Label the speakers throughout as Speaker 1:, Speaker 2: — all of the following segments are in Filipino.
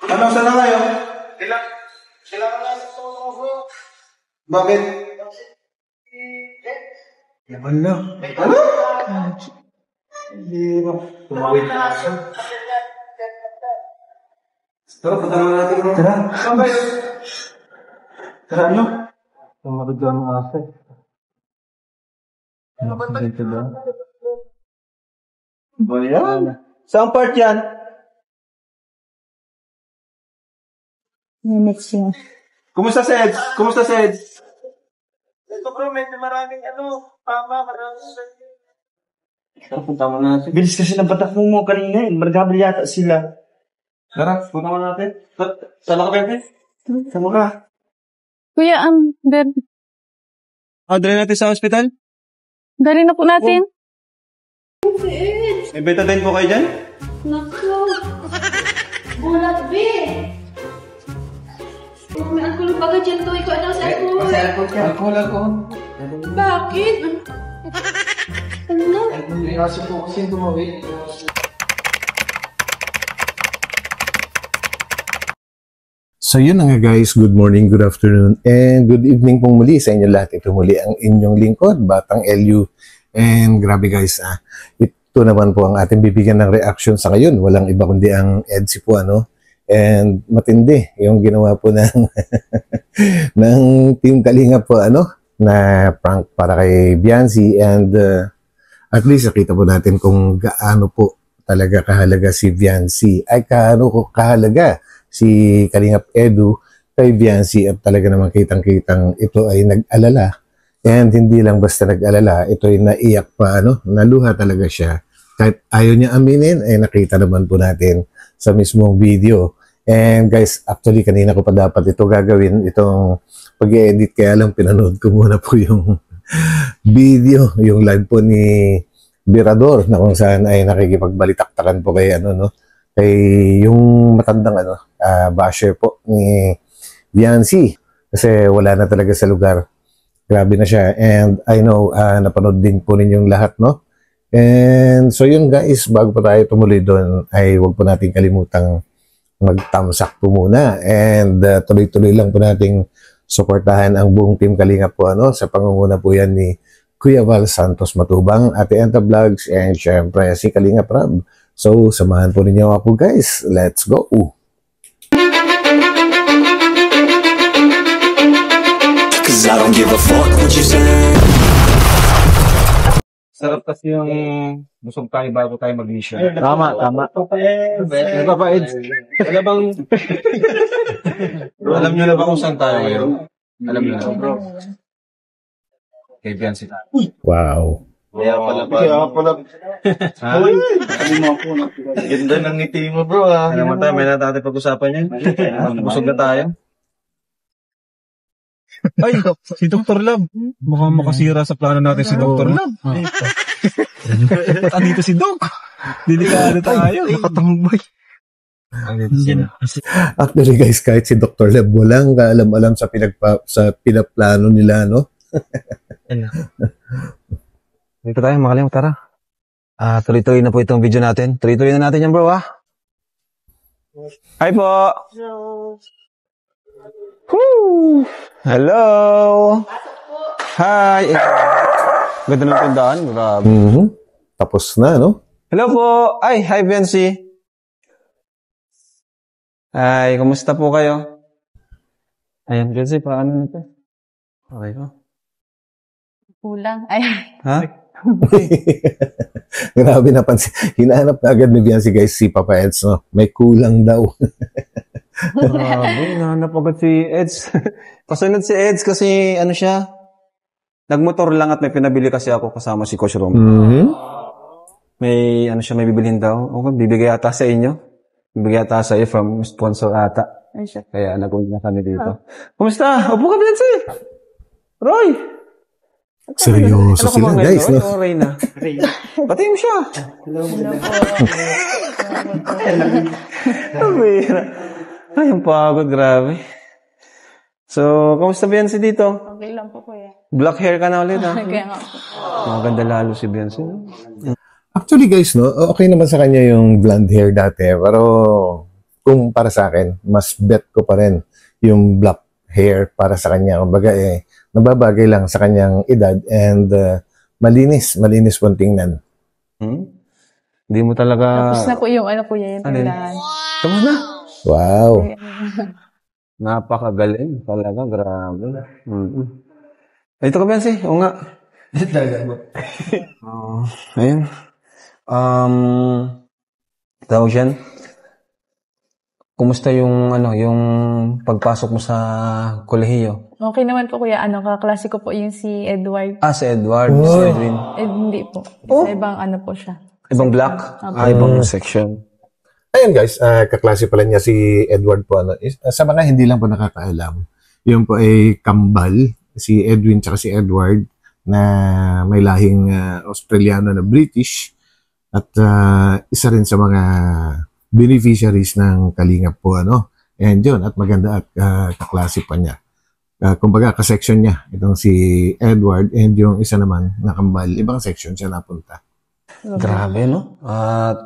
Speaker 1: Ano, saan na kayo?
Speaker 2: Kailangan na ito ako, bro.
Speaker 1: Bakit? Yaman na. Ano? Hindi ba? Tumawid na siya. Tara, punta naman natin, bro. Tara. Saan kayo? Tara, ano? Tumatod ka ng asa. Ano ba ito? Ba yan? Saan part yan?
Speaker 3: Next year.
Speaker 1: Kumusta si Eds? Kumusta si Eds?
Speaker 2: Ito, bro, medyo maraming maraming
Speaker 1: Tara, punta mo natin.
Speaker 2: Bilis kasi ng batak mo kanina. Margabal yata sila.
Speaker 1: Tara, punta mo natin. Saan ka, Bebe?
Speaker 2: Sama ka.
Speaker 3: Kuya,
Speaker 1: Dali natin sa hospital?
Speaker 3: dali na po natin.
Speaker 1: May betadine po kayo dyan?
Speaker 4: Naku! Bulat, be! Oh, may alcohol baga dyan to. Ikaw ano sa alcohol?
Speaker 1: Alcohol.
Speaker 4: Bakit? Ano?
Speaker 1: Kasi po kasi tumawid.
Speaker 5: So yun na nga guys, good morning, good afternoon, and good evening pong muli sa inyo lahat. Ito muli ang inyong lingkod, Batang LU. And grabe guys, ito naman po ang ating bibigyan ng reaction sa ngayon. Walang iba kundi ang EDSI po, ano. And matindi yung ginawa po ng, ng Team Kalinga po, ano, na prank para kay Biancy. And at least nakita po natin kung gaano po talaga kahalaga si Biancy. Ay, gaano ko kahalaga si Kalingap Edu kay Biancy, at talaga naman kitang-kitang ito ay nag-alala. And hindi lang basta nag-alala, ito ay naiyak pa, ano, naluha talaga siya. Kahit ayaw niya aminin, ay nakita naman po natin sa mismong video. And guys, actually kanina ko pa dapat ito gagawin, itong pag-edit, kaya lang pinanood ko muna po yung video, yung live po ni Birador, na kung saan ay nakikipagbalitaktakan po kay ano, no, kay yung matandang ano, basher po ni Biancy, kasi wala na talaga sa lugar. Grabe na siya. And I know napanood din po ninyong lahat, no? And so yun guys, bago pa tayo tumuloy doon, ay huwag po natin kalimutang mag-thumbs-up po muna. And tuloy-tuloy lang po nating suportahan ang buong Team Kalinga po, ano, sa pangunguna po yan ni Kuya Val Santos Matubang, Ate Enta Vlogs, and syempre si Kalinga Prab. So samahan po ninyo ako guys. Let's go!
Speaker 6: Cause I don't give a fuck what you say.
Speaker 1: Sarap kasi yung busog tayo bago tayo mag-mission.
Speaker 2: Tama.
Speaker 1: Nagpapa-Eds. Wala bang... Alam nyo na ba kung saan tayo ngayon? Alam nyo na, bro. Kay Biancy tayo.
Speaker 5: Wow!
Speaker 2: Kaya pala.
Speaker 1: Uy!
Speaker 2: Ganda ng ngiti mo, bro.
Speaker 1: Alam mo tayo, may natin pag-usapan yan. Busog na tayo.
Speaker 7: Ay, si Dr. Love. Mukhang makasira sa plano natin si Dr. Love. Andito si Doc. Delikado tayo. Nakatambay.
Speaker 5: Actually guys, kahit si Dr. Lab, walang kaalam-alam sa pinaplano nila, no?
Speaker 7: Dito tayo, makalim, tara. Tuloy-tuloy na po itong video natin. Tuloy-tuloy na natin yan, bro, Hi po! Woo! Hello! Hi! Ganda ng tandaan, grabe.
Speaker 5: Tapos na, no?
Speaker 7: Hello po! Ay, hi, Biancy! Hi, kumusta po kayo? Ayan, Biancy, paano nito? Okay po.
Speaker 3: Kulang. Ay.
Speaker 7: Ha?
Speaker 5: Grabe, napansin. Hinahanap na agad ni Biancy guys si Papa Eds, no? May kulang daw.
Speaker 7: Grabe, hinahanap agad si Eds. Pasunod si Eds kasi ano siya, nagmotor lang at may pinabili kasi ako kasama si Coach Rom. May ano siya, may bibilhin daw. Okay, bibigay ata sa inyo. Bibigay ata sa iyo from sponsor ata.
Speaker 3: Ay, siya.
Speaker 7: Kaya nag-uwi na kami dito. Kumusta? Upo ka, Biancy! Roy!
Speaker 5: Seryoso sila guys, no?
Speaker 7: O Reyna? Pati mo siya.
Speaker 3: Hello po.
Speaker 7: Ay, ang pagod, grabe. So, kamusta Biancy dito?
Speaker 3: Okay lang po, kuya.
Speaker 7: Black hair ka na ulit, ha?
Speaker 3: Kaya nga po.
Speaker 7: Maganda lalo si Biancy.
Speaker 5: Actually guys, no? Okay naman sa kanya yung blonde hair dati, pero kung para sa akin, mas bet ko pa rin yung black hair para sa kanya. Kumbaga, nababagay lang sa kanyang edad and malinis pong tingnan.
Speaker 7: Hindi mo talaga...
Speaker 3: Tapos na po yung ano kuya, yung
Speaker 7: Alin?
Speaker 3: tindahan.
Speaker 7: Tapos na?
Speaker 5: Wow.
Speaker 7: Napakagaling talaga, grabe. Ay, ito ka, Biancy. Oo nga. Ayun. Tawag siyan. Kumusta yung yung pagpasok mo sa kolehiyo?
Speaker 3: Okay naman po kuya, kaklase ko po yung si Edward.
Speaker 7: Si Edward, si Edwin.
Speaker 3: Hindi po. Sa ibang ano po siya.
Speaker 7: Ibang black? Ibang section.
Speaker 5: Ayun guys, kaklase pala niya si Edward po. Sa mga hindi lang po nakakaalam, yun po ay kambal, si Edwin tsaka si Edward, na may lahing Australiano na British, at isa rin sa mga beneficiaries ng Kalingap po. And yun, at maganda at kaklase pa niya. Kumbaga, ka-section niya, itong si Edward, and yung isa naman na kambal, ibang section siya napunta.
Speaker 7: Grabe, no? At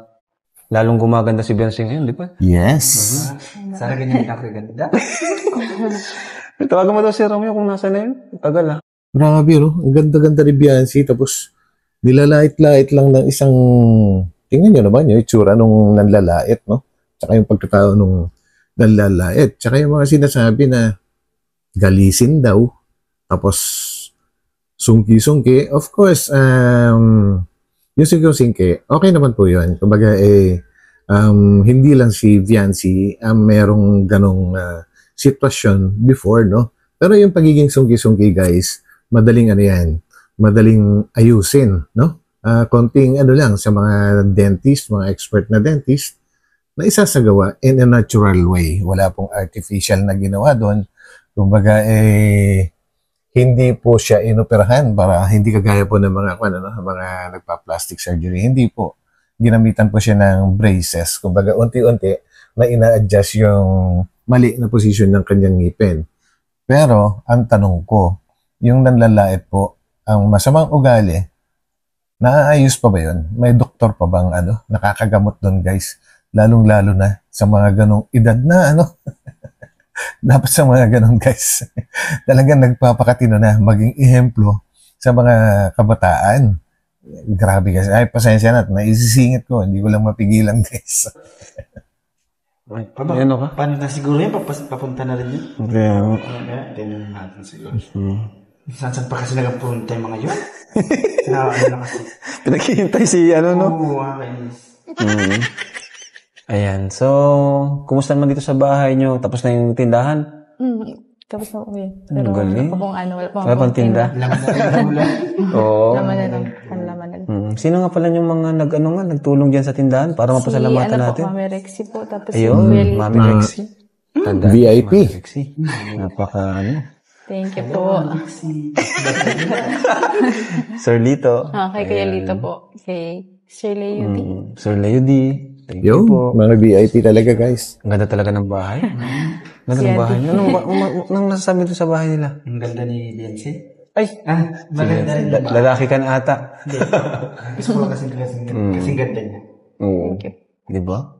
Speaker 7: lalong gumaganda si Biancy ngayon, di ba?
Speaker 5: Yes.
Speaker 2: Sana ganyan nakaganda.
Speaker 7: Tawagan mo daw si Romeo kung nasa na yun. Tagal,
Speaker 5: Grabe, no? Ang ganda-ganda ni Biancy. Tapos, nilalait-lait lang ng isang... Tingnan nyo naman yung itsura nung nanlalait, no? Tsaka yung pagkatao nung nanlalait. Tsaka yung mga sinasabi na galisin daw. Tapos, sungki-sungki. Of course, yung sungki-sungki, okay naman po yun. Kumbaga, hindi lang si Biancy merong ganong sitwasyon before, no? Pero yung pagiging sungki-sungki, guys, madaling madaling ayusin, no? Konting lang sa mga dentist, mga expert na dentist, na isasagawa in a natural way. Wala pong artificial na ginawa doon. Kumbaga, hindi po siya inoperahan para hindi kagaya po ng mga nagpa-plastic surgery. Hindi po. Ginamitan po siya ng braces. Kumbaga, unti-unti na ina-adjust yung mali na position ng kanyang ngipin. Pero, ang tanong ko, yung nanlalait po, ang masamang ugali, naaayos pa ba yun? May doktor pa bang nakakagamot doon, guys? Lalong-lalo na sa mga ganong edad na dapat sa mga ganon, guys. Talagang nagpapakatino na maging ehemplo sa mga kabataan. Grabe, guys. Ay, pasensya na. Naisisingit ko. Hindi ko lang mapigilan, guys.
Speaker 7: Ano ka?
Speaker 2: Paano na siguro yan? Papunta na rin yun?
Speaker 7: Okay.
Speaker 2: Tingnan natin siguro. Saan pa kasi nagpunta yung mga yun? Sinawa na kasi.
Speaker 7: Pinaghihintay si no?
Speaker 2: Oo, kainis.
Speaker 7: Ayan. So, kumusta naman dito sa bahay nyo? Tapos na yung tindahan?
Speaker 3: Tapos na kuya. Pero
Speaker 7: galing.
Speaker 3: wala pa
Speaker 7: Wala pang tinda?
Speaker 2: Laman na rin ulan.
Speaker 7: Oo.
Speaker 3: Laman na lang. Panlaman na lang.
Speaker 7: Sino nga pala yung mga nagtulong dyan sa tindahan para mapasalamatan natin?
Speaker 3: Mami Rexy po. Tapos
Speaker 7: Ayun,
Speaker 3: si
Speaker 7: Mami Rexy. Tandaan,
Speaker 5: VIP.
Speaker 7: Mami Rexy. Napaka
Speaker 3: Thank you po.
Speaker 7: Sir Lito.
Speaker 3: Kay Kuya Lito po. Kay Sir Leo D.
Speaker 7: Sir Leo D. Thank you
Speaker 5: Yo,
Speaker 7: po.
Speaker 5: mga VIP talaga, guys.
Speaker 7: Ang ganda talaga ng bahay. Ganda ng bahay. Anong nasasabi doon sa bahay nila?
Speaker 2: Ang ganda ni Biancy.
Speaker 7: Ay!
Speaker 2: Maganda rin naman.
Speaker 7: Lalaki ka na ata.
Speaker 2: Gusto ko kasing ganda niya.
Speaker 7: Oo. Di ba?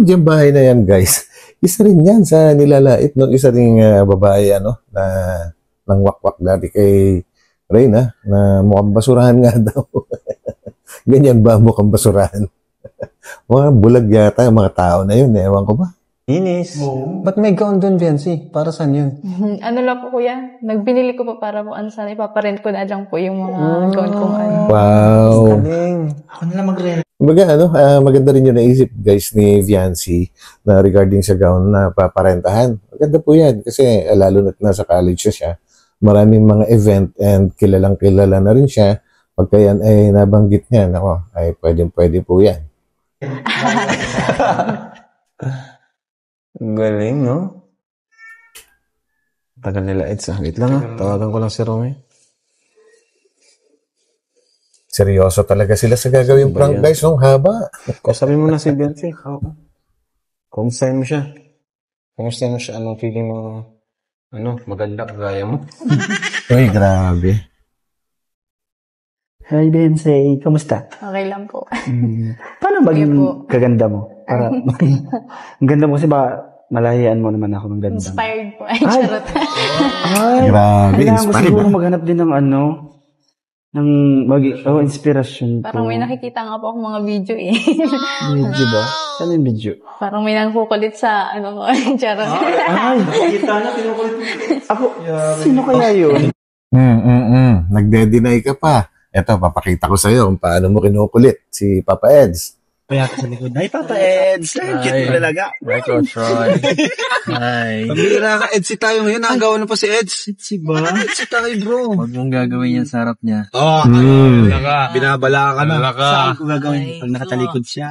Speaker 5: Diyang bahay na yan, guys. Isa rin yan sa nilalait nung isa ring babae, na nang wakwak dati kay Reyna, na mukhang basurahan nga daw. Ganyan ba mukhang basurahan? Mga bulag yata yung mga tao na yun, ewan ko ba?
Speaker 7: Inis. Ba't may gown doon, Biancy? Para saan yun?
Speaker 3: Ano lang po kuya, nagbinili ko po para po sana ipaparent ko na lang po yung mga gown kong
Speaker 5: Wow!
Speaker 7: Galing.
Speaker 2: Ako nila mag-rent.
Speaker 5: Kumbaga, maganda rin yung naisip, guys, ni Biancy na regarding sa gown na paparentahan. Maganda po yan kasi lalo na nasa college siya. Maraming mga event and kilalang-kilala na rin siya. Pagka yan ay nabanggit niya, ay pwede po yan.
Speaker 7: Galing, no? Tagal nila, Eds. Wait lang, tawagan ko lang si Romy.
Speaker 5: Seryoso talaga sila sa gagawin prank, guys, nung haba.
Speaker 7: Kausapin mo na si Biancy. Kumustahin mo siya. Kumustahin mo siya. Anong feeling mo? Maganda kagaya mo?
Speaker 5: Uy, grabe.
Speaker 8: Hi, Bensei. Kamusta?
Speaker 3: Okay lang po.
Speaker 8: Paano maging
Speaker 3: Sige po.
Speaker 8: kaganda mo?
Speaker 2: Para, ang ganda mo kasi ba, malahian mo naman ako ng ganda.
Speaker 3: Inspired po. Ay, charot.
Speaker 2: Ay,
Speaker 5: Grabe,
Speaker 2: kailangan ko
Speaker 5: inspired
Speaker 2: siguro
Speaker 5: ah.
Speaker 2: maghanap din ng inspirasyon
Speaker 3: Parang may
Speaker 2: ko.
Speaker 3: nakikita nga po akong mga video eh.
Speaker 2: Video ba? Saan yung video?
Speaker 3: Parang may nangkukulit sa ano ko. Charot.
Speaker 2: Ay,
Speaker 1: Nakikita niya, kinukulit mo.
Speaker 2: ako, sino kaya yun?
Speaker 5: Nagde-deny ka pa. Eto, papakita ko sa'yo kung paano mo kinukulit si Papa Eds.
Speaker 1: Kaya ka sa likod. Hi, Papa Eds. Cute mo talaga.
Speaker 8: Hi, Coach Roy. Hi.
Speaker 1: Pambira ka, Edsi tayo ngayon. Nakagawa na pa si Eds. Edsi ba? Edsi tayo, bro.
Speaker 8: Huwag mong gagawin yan sa harap niya.
Speaker 1: Oh,
Speaker 5: Mm.
Speaker 1: binabala ka na. Saan ko gagawin? Pag nakatalikod siya.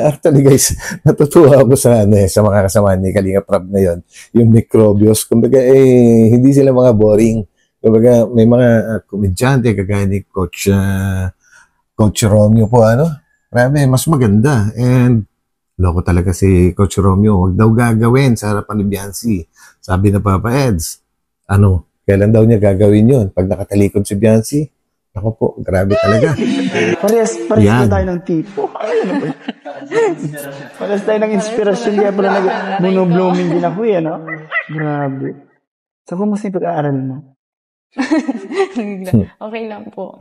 Speaker 5: Actually guys, natutuwa ako sa sa mga kasama ni Kalinga Prab na yon, yung microbios. Kumbaga hindi sila mga boring. Kumbaga may mga komedyante kagaya ni Coach Romeo po Grabe, mas maganda. And loko talaga si Coach Romeo. Huwag daw gagawin sa harapan ni Biancy. Sabi na Papa Eds, kailan daw niya gagawin yun? Pag nakatalikod si Biancy? Ako po, grabe talaga.
Speaker 2: Parehas
Speaker 5: Yan.
Speaker 2: na tayo ng tipo. Parehas tayo ng inspirasyon. Kaya pala blooming din ako Grabe. So, kumusta yung pag-aaral mo?
Speaker 3: Okay lang po.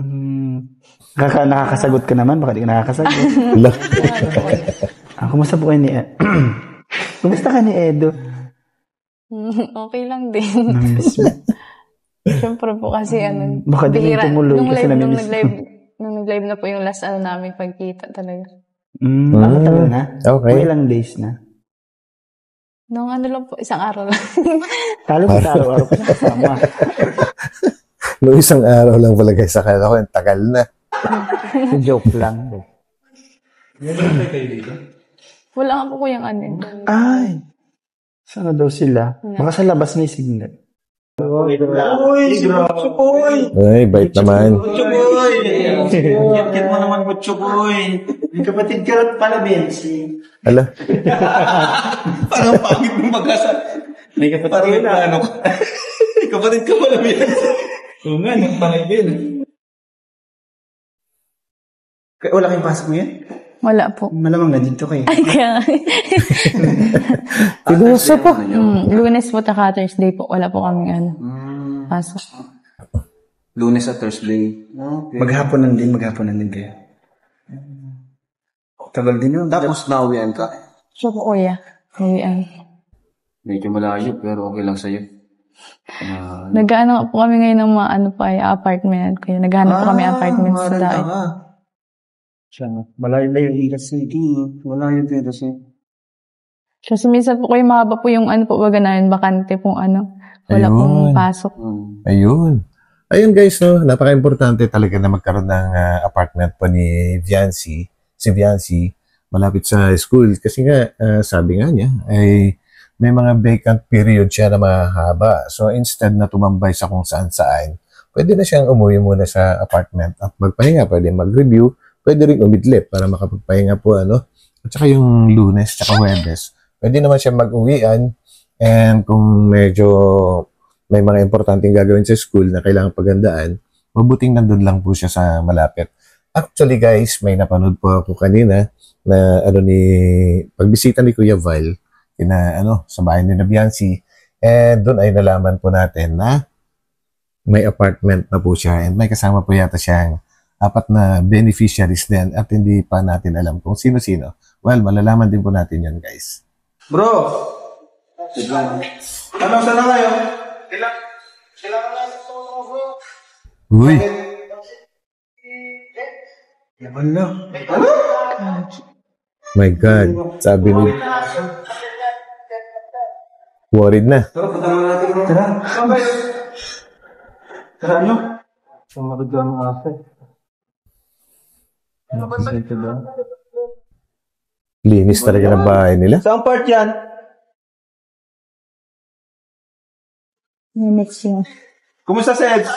Speaker 2: Nakakasagot ka naman? Baka di ka nakakasagot.
Speaker 5: Wala.
Speaker 2: Kumusta po kayo ni Kumusta ka ni Edo?
Speaker 3: Okay lang din.
Speaker 2: Namimiss mo.
Speaker 3: Siyempre po kasi
Speaker 2: Baka di
Speaker 3: bihira.
Speaker 2: rin tumuloy
Speaker 3: Nung
Speaker 2: kasi
Speaker 3: live,
Speaker 2: namimiss mo.
Speaker 3: nung nag-live na po yung last namin pagkita talaga.
Speaker 2: Tagal na?
Speaker 5: Okay.
Speaker 2: May ilang days na?
Speaker 3: Nung lang po, isang araw lang.
Speaker 2: Talo ko araw-araw pa kasama.
Speaker 5: Noong isang araw lang pala guys, akala ko yung tagal na.
Speaker 2: Joke lang.
Speaker 3: Wala nga po ko yung
Speaker 2: Ay! Saan na daw sila? Baka sa labas may signal.
Speaker 1: Uy, Butchoboy!
Speaker 5: Ay, bait naman.
Speaker 1: Butchoboy! Kit mo naman, Butchoboy. May kapatid ka pala, Bensi.
Speaker 5: Ala,
Speaker 1: Parang pangit ng mag-asa. May kapatid ka na, May kapatid ka pala, Bensi. Oo nga, nagpanagbil. Wala kayong pasok ngayon?
Speaker 3: Wala po.
Speaker 1: Malamang na dito kayo.
Speaker 3: Ay, kaya.
Speaker 5: pinusa pa.
Speaker 3: Lunes po, taka Thursday po. Wala po kami pasok.
Speaker 7: Lunes at Thursday. Okay.
Speaker 1: Maghapon na din kayo. Tagal din yun.
Speaker 7: Tapos nauwian ka.
Speaker 3: Siya po, kuya. Uwian.
Speaker 7: Medyo malayo pero okay lang sa'yo.
Speaker 3: Nag-ano po kami ngayon ng mga apartment. Kaya naghanap po kami apartment sa dahil.
Speaker 1: Malayo-layo iras na ito.
Speaker 7: Malayo pero sa'yo.
Speaker 3: Kasi minsan po kayo mahaba po yung baga namin, bakante pong wala
Speaker 5: Ayun.
Speaker 3: pong pasok.
Speaker 5: Ayun. Ayun guys, napaka-importante talaga na magkaroon ng apartment po ni Viancy. Si Viancy, malapit sa school. Kasi nga, sabi nga niya, ay may mga vacant period siya na mahaba. So instead na tumambay sa kung saan-saan, pwede na siyang umuwi muna sa apartment at magpahinga. Pwede mag-review, pwede rin umidlip para makapagpahinga po. At saka yung Lunes, saka Huwebes, pwede naman siya mag-uwian. And kung medyo may mga importanteng gagawin sa school na kailangan paghandaan, mabuting nandun lang po siya sa malapit. Actually guys, may napanood po ako kanina na pagbisita ni Kuya Val sa bahay ni Biancy, and doon ay nalaman po natin na may apartment na po siya and may kasama po yata siyang 4 na beneficiaries din at hindi pa natin alam kung sino-sino. Well, malalaman din po natin yan guys.
Speaker 1: Bro! Saan na kayo? Kailangan na ito, bro.
Speaker 5: Uy!
Speaker 1: Yaman na.
Speaker 5: My God. Sabi ni... Worried na.
Speaker 1: Tara, punta na natin, bro. Tara. Saan kayo? Tara nyo. Sumarod ka ng asa.
Speaker 5: Linis talaga ng bahay nila.
Speaker 1: Saan part yan?
Speaker 3: Next year.
Speaker 1: Kumusta si Eds?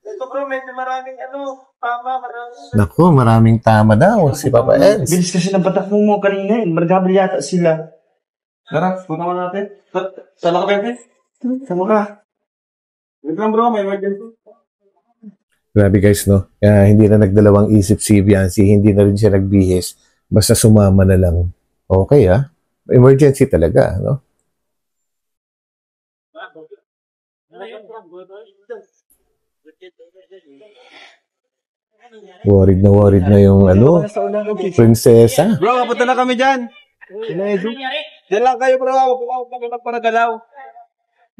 Speaker 1: Ito bro, medyo maraming maraming.
Speaker 5: Naku, maraming tama daw si Papa Eds.
Speaker 1: Bilis kasi ng batak mo kanina eh. Margabil yata sila. Tara, punta mo natin. Saan ka, Pepe? Saan mo ka? Wait lang bro, may emergency.
Speaker 5: Grabe guys, no? Kaya hindi na nagdalawang isip si Biancy, hindi na rin siya nagbihis. Basta sumama na lang. Okay, ah. Emergency talaga, no? Worried na yung prinsesa.
Speaker 7: Bro, kapunta na kami dyan. Diyan lang kayo, bro. Huwag magparagalaw.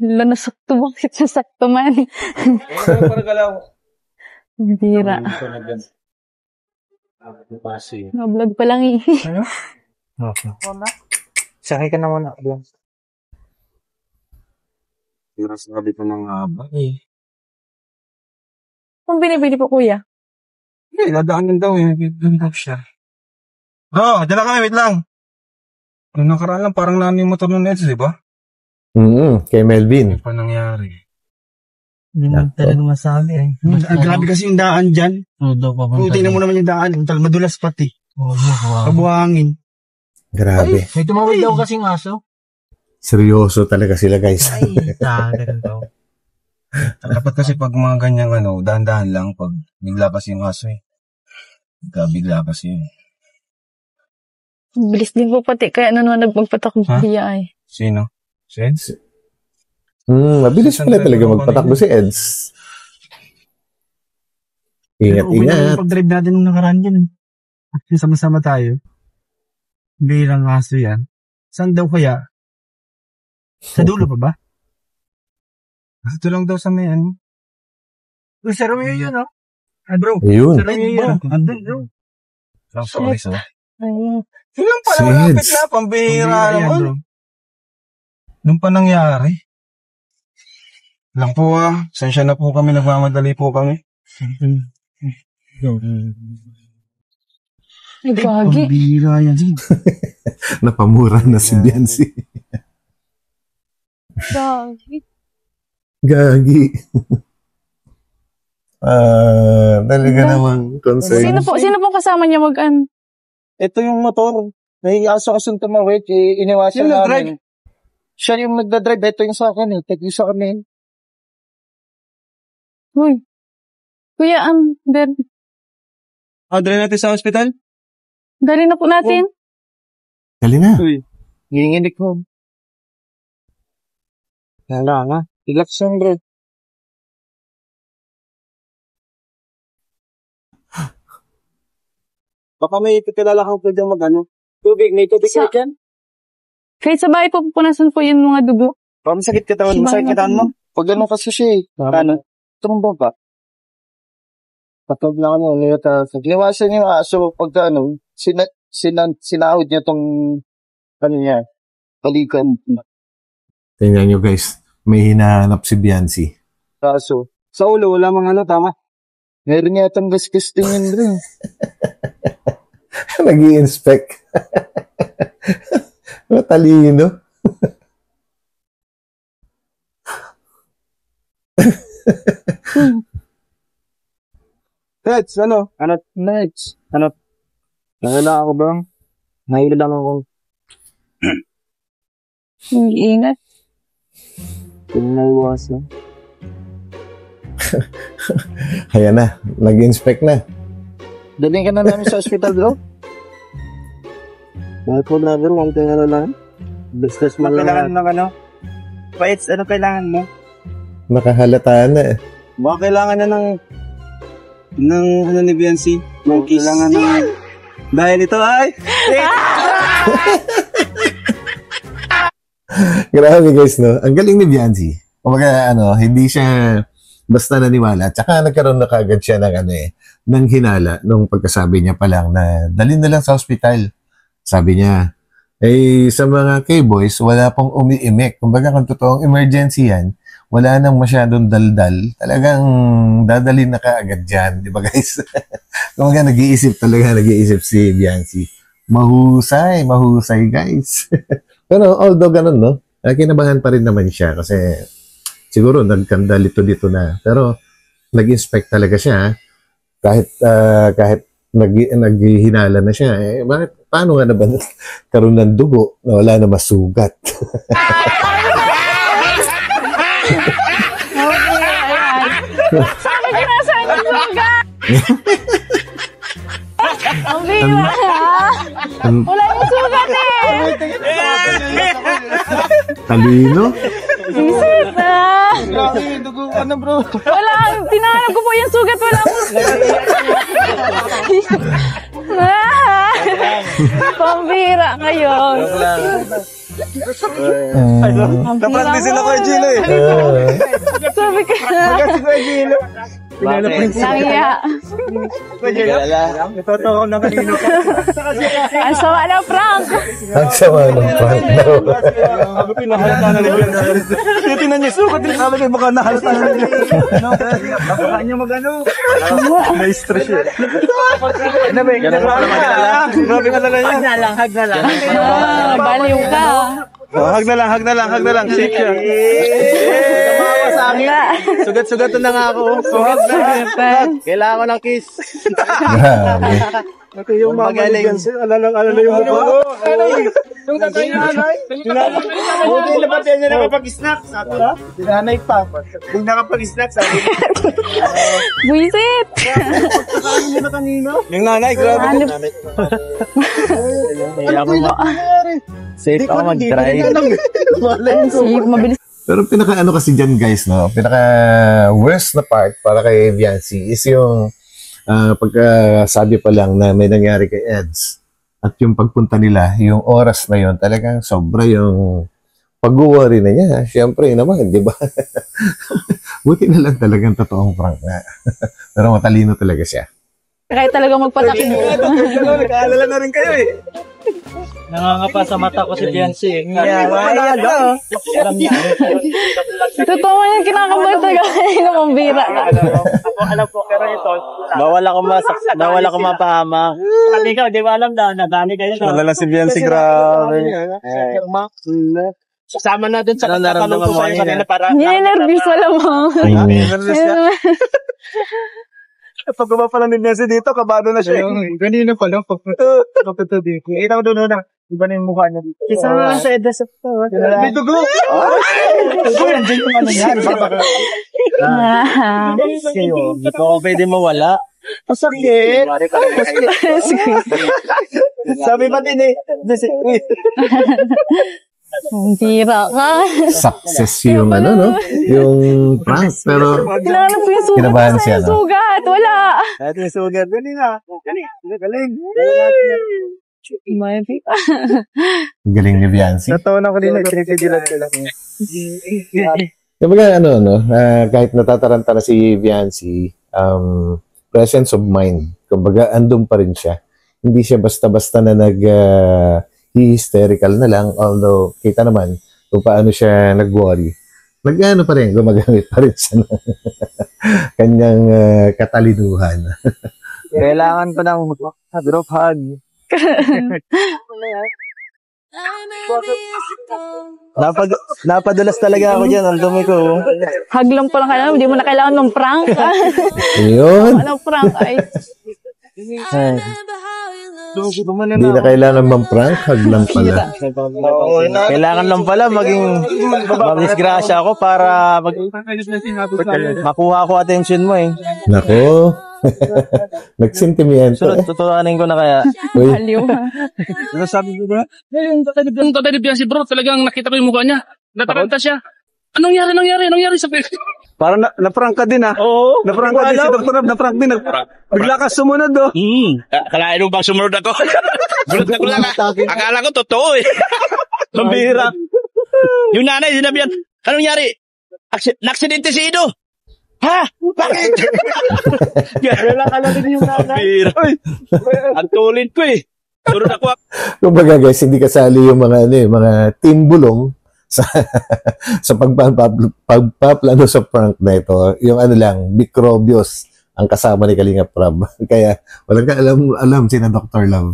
Speaker 3: Wala, nasakto bakit nasakto man.
Speaker 7: Huwag magparagalaw.
Speaker 3: Bira. Na-vlog pa lang eh.
Speaker 2: Okay. Sakay ka na muna.
Speaker 7: Tiras na dito ng haba eh.
Speaker 3: Kung binibili po, kuya?
Speaker 7: Hindi, dadaanan daw eh. Doon daw siya. Bro, dyan lang kami, wait lang. Nung nakaraan lang, parang nanin yung motor ng Neds, di ba?
Speaker 5: Kay Melvin.
Speaker 7: Ano pa nangyari?
Speaker 8: Hindi mo talaga masabi eh.
Speaker 1: Grabe kasi yung daan dyan.
Speaker 8: Todo pa
Speaker 1: Kung tingnan mo naman yung daan, madulas pati. Kabuhangin.
Speaker 5: Grabe.
Speaker 8: May tumawid daw kasing aso.
Speaker 5: Seryoso talaga sila guys.
Speaker 8: Ay, talagang daw.
Speaker 7: Dapat kasi pag mga ganyang dahan-dahan lang pag bigla kasi yung aso eh. Bigla kasi yun.
Speaker 3: Bilis din po pati, kaya nagpagpatak ng kuya ay.
Speaker 7: Sino? Si Eds?
Speaker 5: Mabilis pala talaga magpatakbo si Eds. Ingat.
Speaker 1: Pag-drive natin nung nakaraan dyan. Sama-sama tayo. Birang aso yan. Saan daw kaya? Sa dulo pa ba?
Speaker 7: Ito lang daw sa may ano.
Speaker 1: Sa Romeo yun, oh. Bro.
Speaker 5: Ayun.
Speaker 1: Sa Romeo yun. Andun, bro.
Speaker 7: Sorry.
Speaker 3: Ayun.
Speaker 7: Yun lang pala,
Speaker 5: Si
Speaker 7: malapit
Speaker 5: Eds.
Speaker 7: na, pambihira
Speaker 1: Yan,
Speaker 7: naman.
Speaker 1: bro.
Speaker 7: Nung pa nangyari. Lang po sensya na po kami, nagmamadali po kami.
Speaker 3: Ay, gagi.
Speaker 1: Pambira yan.
Speaker 5: Napamura na si Biancy.
Speaker 3: Gagi.
Speaker 5: Gagi. Talaga namang concern.
Speaker 3: Sino po kasama niya mag-an?
Speaker 1: Ito yung motor. May aso-asong tumawid. Iniwasan namin. Siya yung nagdadrive. Ito yung sa akin. Tag-isa kami.
Speaker 3: Uy. Kuya,
Speaker 7: Dali natin sa ospital?
Speaker 3: dali na po natin.
Speaker 5: Dali na.
Speaker 1: Nginginig ko. Kala nga. Relax lang, bro. Baka may kilala kang pwede tubig. May tubig ka dyan?
Speaker 3: Kahit sa bahay po, pupunasan po yung mga dugo.
Speaker 1: Baka masakit katawan mo. Masakit katawan mo. Pag ganun kasi siya eh. Ano? Tumba ba? Patog lang Ginawasan yung aso pag sinahod niya tong niya. Balikan.
Speaker 5: Tingnan nyo guys. May hinahanap si Biancy.
Speaker 1: Aso. Sa ulo, wala mga tama. Meron niya itong gasgas din yun, bro.
Speaker 5: Nag-i-inspect. Matalino.
Speaker 1: Nets, Nets. Nahila ako bang? Nahila lang ako.
Speaker 3: Ingat.
Speaker 1: Pinaiwasan.
Speaker 5: Ayan na. Nag-inspect na.
Speaker 1: Daling ka na namin sa hospital, bro. Bakit po na, bro? Huwag tayo na lang. Discuss mo lang. Kailangan ng Paits, ano kailangan mo?
Speaker 5: Nakahalata na eh.
Speaker 1: Baka kailangan na ng ni Biancy. Kailangan ng... Dahil ito ay...
Speaker 5: Grabe guys, no? Ang galing ni Biancy. Kumbaga, hindi siya basta naniwala. Tsaka nagkaroon na kagad siya ng hinala nung pagkasabi niya pa lang na dalhin na lang sa ospital. Sabi niya, sa mga K-boys, wala pong umiimik. Kumbaga, kung totoong emergency yan, wala nang masyadong daldal. Talagang dadalhin na kaagad dyan. Di ba guys? Kumbaga, nag-iisip si Biancy. Mahusay guys. Pero although ganun, no? Kinabahan pa rin naman siya kasi siguro nagkandalito dito na. Pero nag-inspect talaga siya. Kahit naghihinala na siya. Paano nga na ba karoon ng dugo na wala na masugat?
Speaker 3: Sabi ko na sa inyo. Ang bira ha. Wala yung sugat eh.
Speaker 5: Talino?
Speaker 3: Isip na. Wala, tinahanap ko po yung sugat. Wala po. Pambira ngayon.
Speaker 7: Naprantisin ako kay Gilo eh.
Speaker 3: Sabi ka na. Nangya. Ang sama na, Frank.
Speaker 5: Ang sama ng prank daw.
Speaker 7: Pinahalata na ni Biancy. Tinan niyo, sukat din kami kayo baka nahalata na ni Biancy. Baka niyo mag-ano. Na-stress yun. Ano ba? Grabe ka na yan.
Speaker 8: Hag na lang.
Speaker 3: Baliw ka.
Speaker 7: Hag na lang. Safe siya.
Speaker 8: Tumawa sa akin. Sugat-sugat na nga ako. Hag na. Kailangan ko ng kiss.
Speaker 5: Grabe.
Speaker 7: Ito yung magaling. Alala yung mukha. Yung tatay nanay. Buti na ba niya nakapag-snack? Sabi ha? Dinanay pa. Kung nakapag-snack, sabi.
Speaker 3: Buisit.
Speaker 7: Yung nanay, grabe.
Speaker 8: Safe ako mag-drive.
Speaker 3: Safe, mabilis.
Speaker 5: Pero pinaka-ano kasi dyan guys, no? Pinaka-worst na part para kay Viancy is yung pagkasabi pa lang na may nangyari kay Eds. At yung pagpunta nila, yung oras na yun, talagang sobra yung pag-worry na niya. Siyempre naman, di ba? Buti na lang talagang totoong prank na. Pero matalino talaga siya.
Speaker 3: Kahit talaga magpatakip.
Speaker 7: Nag-aalala na rin kayo eh.
Speaker 8: Nangangapa sa mata ko si Biancy.
Speaker 3: Totoo yung kinakabahan talaga. Ang bira.
Speaker 8: Alam ko, pero ito, bawal ako mapahama. Sabi ikaw, di ba alam na, nadani kayo.
Speaker 7: Alala si Biancy, grabe.
Speaker 8: Sama na dun sa pagkakalong ko sa'yo kanina para...
Speaker 3: Nervous wala mo.
Speaker 7: Pag pa lang ni Biancy dito, kabado na siya.
Speaker 8: Ganina pala. Kapito dito. Kita ko doon na. Iba na yung mukha niya dito. Isa na lang sa EDSA. May dugo! Dugo yan. Diyan yung ano yan. Kayo, hindi ko pwede mawala. Masakit. Sabi pa din eh.
Speaker 3: Ang bira ka.
Speaker 5: Success yung ano, no? Yung prank. Pero
Speaker 3: Kailangan po yung sugat.
Speaker 5: Kinabahan
Speaker 3: Saan
Speaker 5: siya,
Speaker 3: yung
Speaker 5: no?
Speaker 3: sugat? Wala.
Speaker 7: Ito yung sugat. Galing ha. Galing.
Speaker 3: May bira.
Speaker 5: galing ni Viancy.
Speaker 7: Natawa na ko din. Pinagpigilan ko lang.
Speaker 5: Kumbaga, kahit natataranta na si Viancy, presence of mind. Kumbaga, andun pa rin siya. Hindi siya basta-basta na hysterical na lang, although kita naman kung paano siya nag-worry. Nag-ano pa rin, gumagamit pa rin siya ng kanyang katalinuhan.
Speaker 8: Kailangan pa ng group hug. Napadulas talaga ako dyan. Ang dumi ko.
Speaker 3: Hug lang po lang kailangan. Hindi mo na kailangan ng prank.
Speaker 5: Ayun.
Speaker 3: Anong prank? Ay,
Speaker 5: Hindi na kailangan mang-prank, hug lang pala.
Speaker 8: Kailangan lang pala mag-disgrasya ako para makuha ko attention mo eh.
Speaker 5: Nako. Nagsentimiento.
Speaker 8: Tutuanin ko na kaya.
Speaker 5: Uy,
Speaker 3: baliw.
Speaker 7: Ano sabi ko ba?
Speaker 9: Yung tatay ni Biancy bro, talagang nakita ko yung mukha niya. Nataranta siya. Anong nangyari? Sabi ko.
Speaker 7: Parang na-prank ka din ha?
Speaker 9: Oo.
Speaker 7: Na-prank ka din si Dr. Rab, na-prank din. Bigla ka sumunod oh.
Speaker 9: Kalain mo bang sumunod ako? Gulat na lang. Akala ko totoo eh. Pambihira. Yung nanay, sinabihan, anong nangyari? Naksidente si Ido. Ha? Bakit?
Speaker 8: Wala ka lang din yung nanay.
Speaker 9: Pambihira. Ang tulid ko eh. Sunod ako.
Speaker 5: kumbaga guys, hindi kasali yung mga team bulong sa pagpaplano sa prank na ito. Yung Microbios ang kasama ni Kalinga Prab. Kaya walang ka alam sina Dr. Love.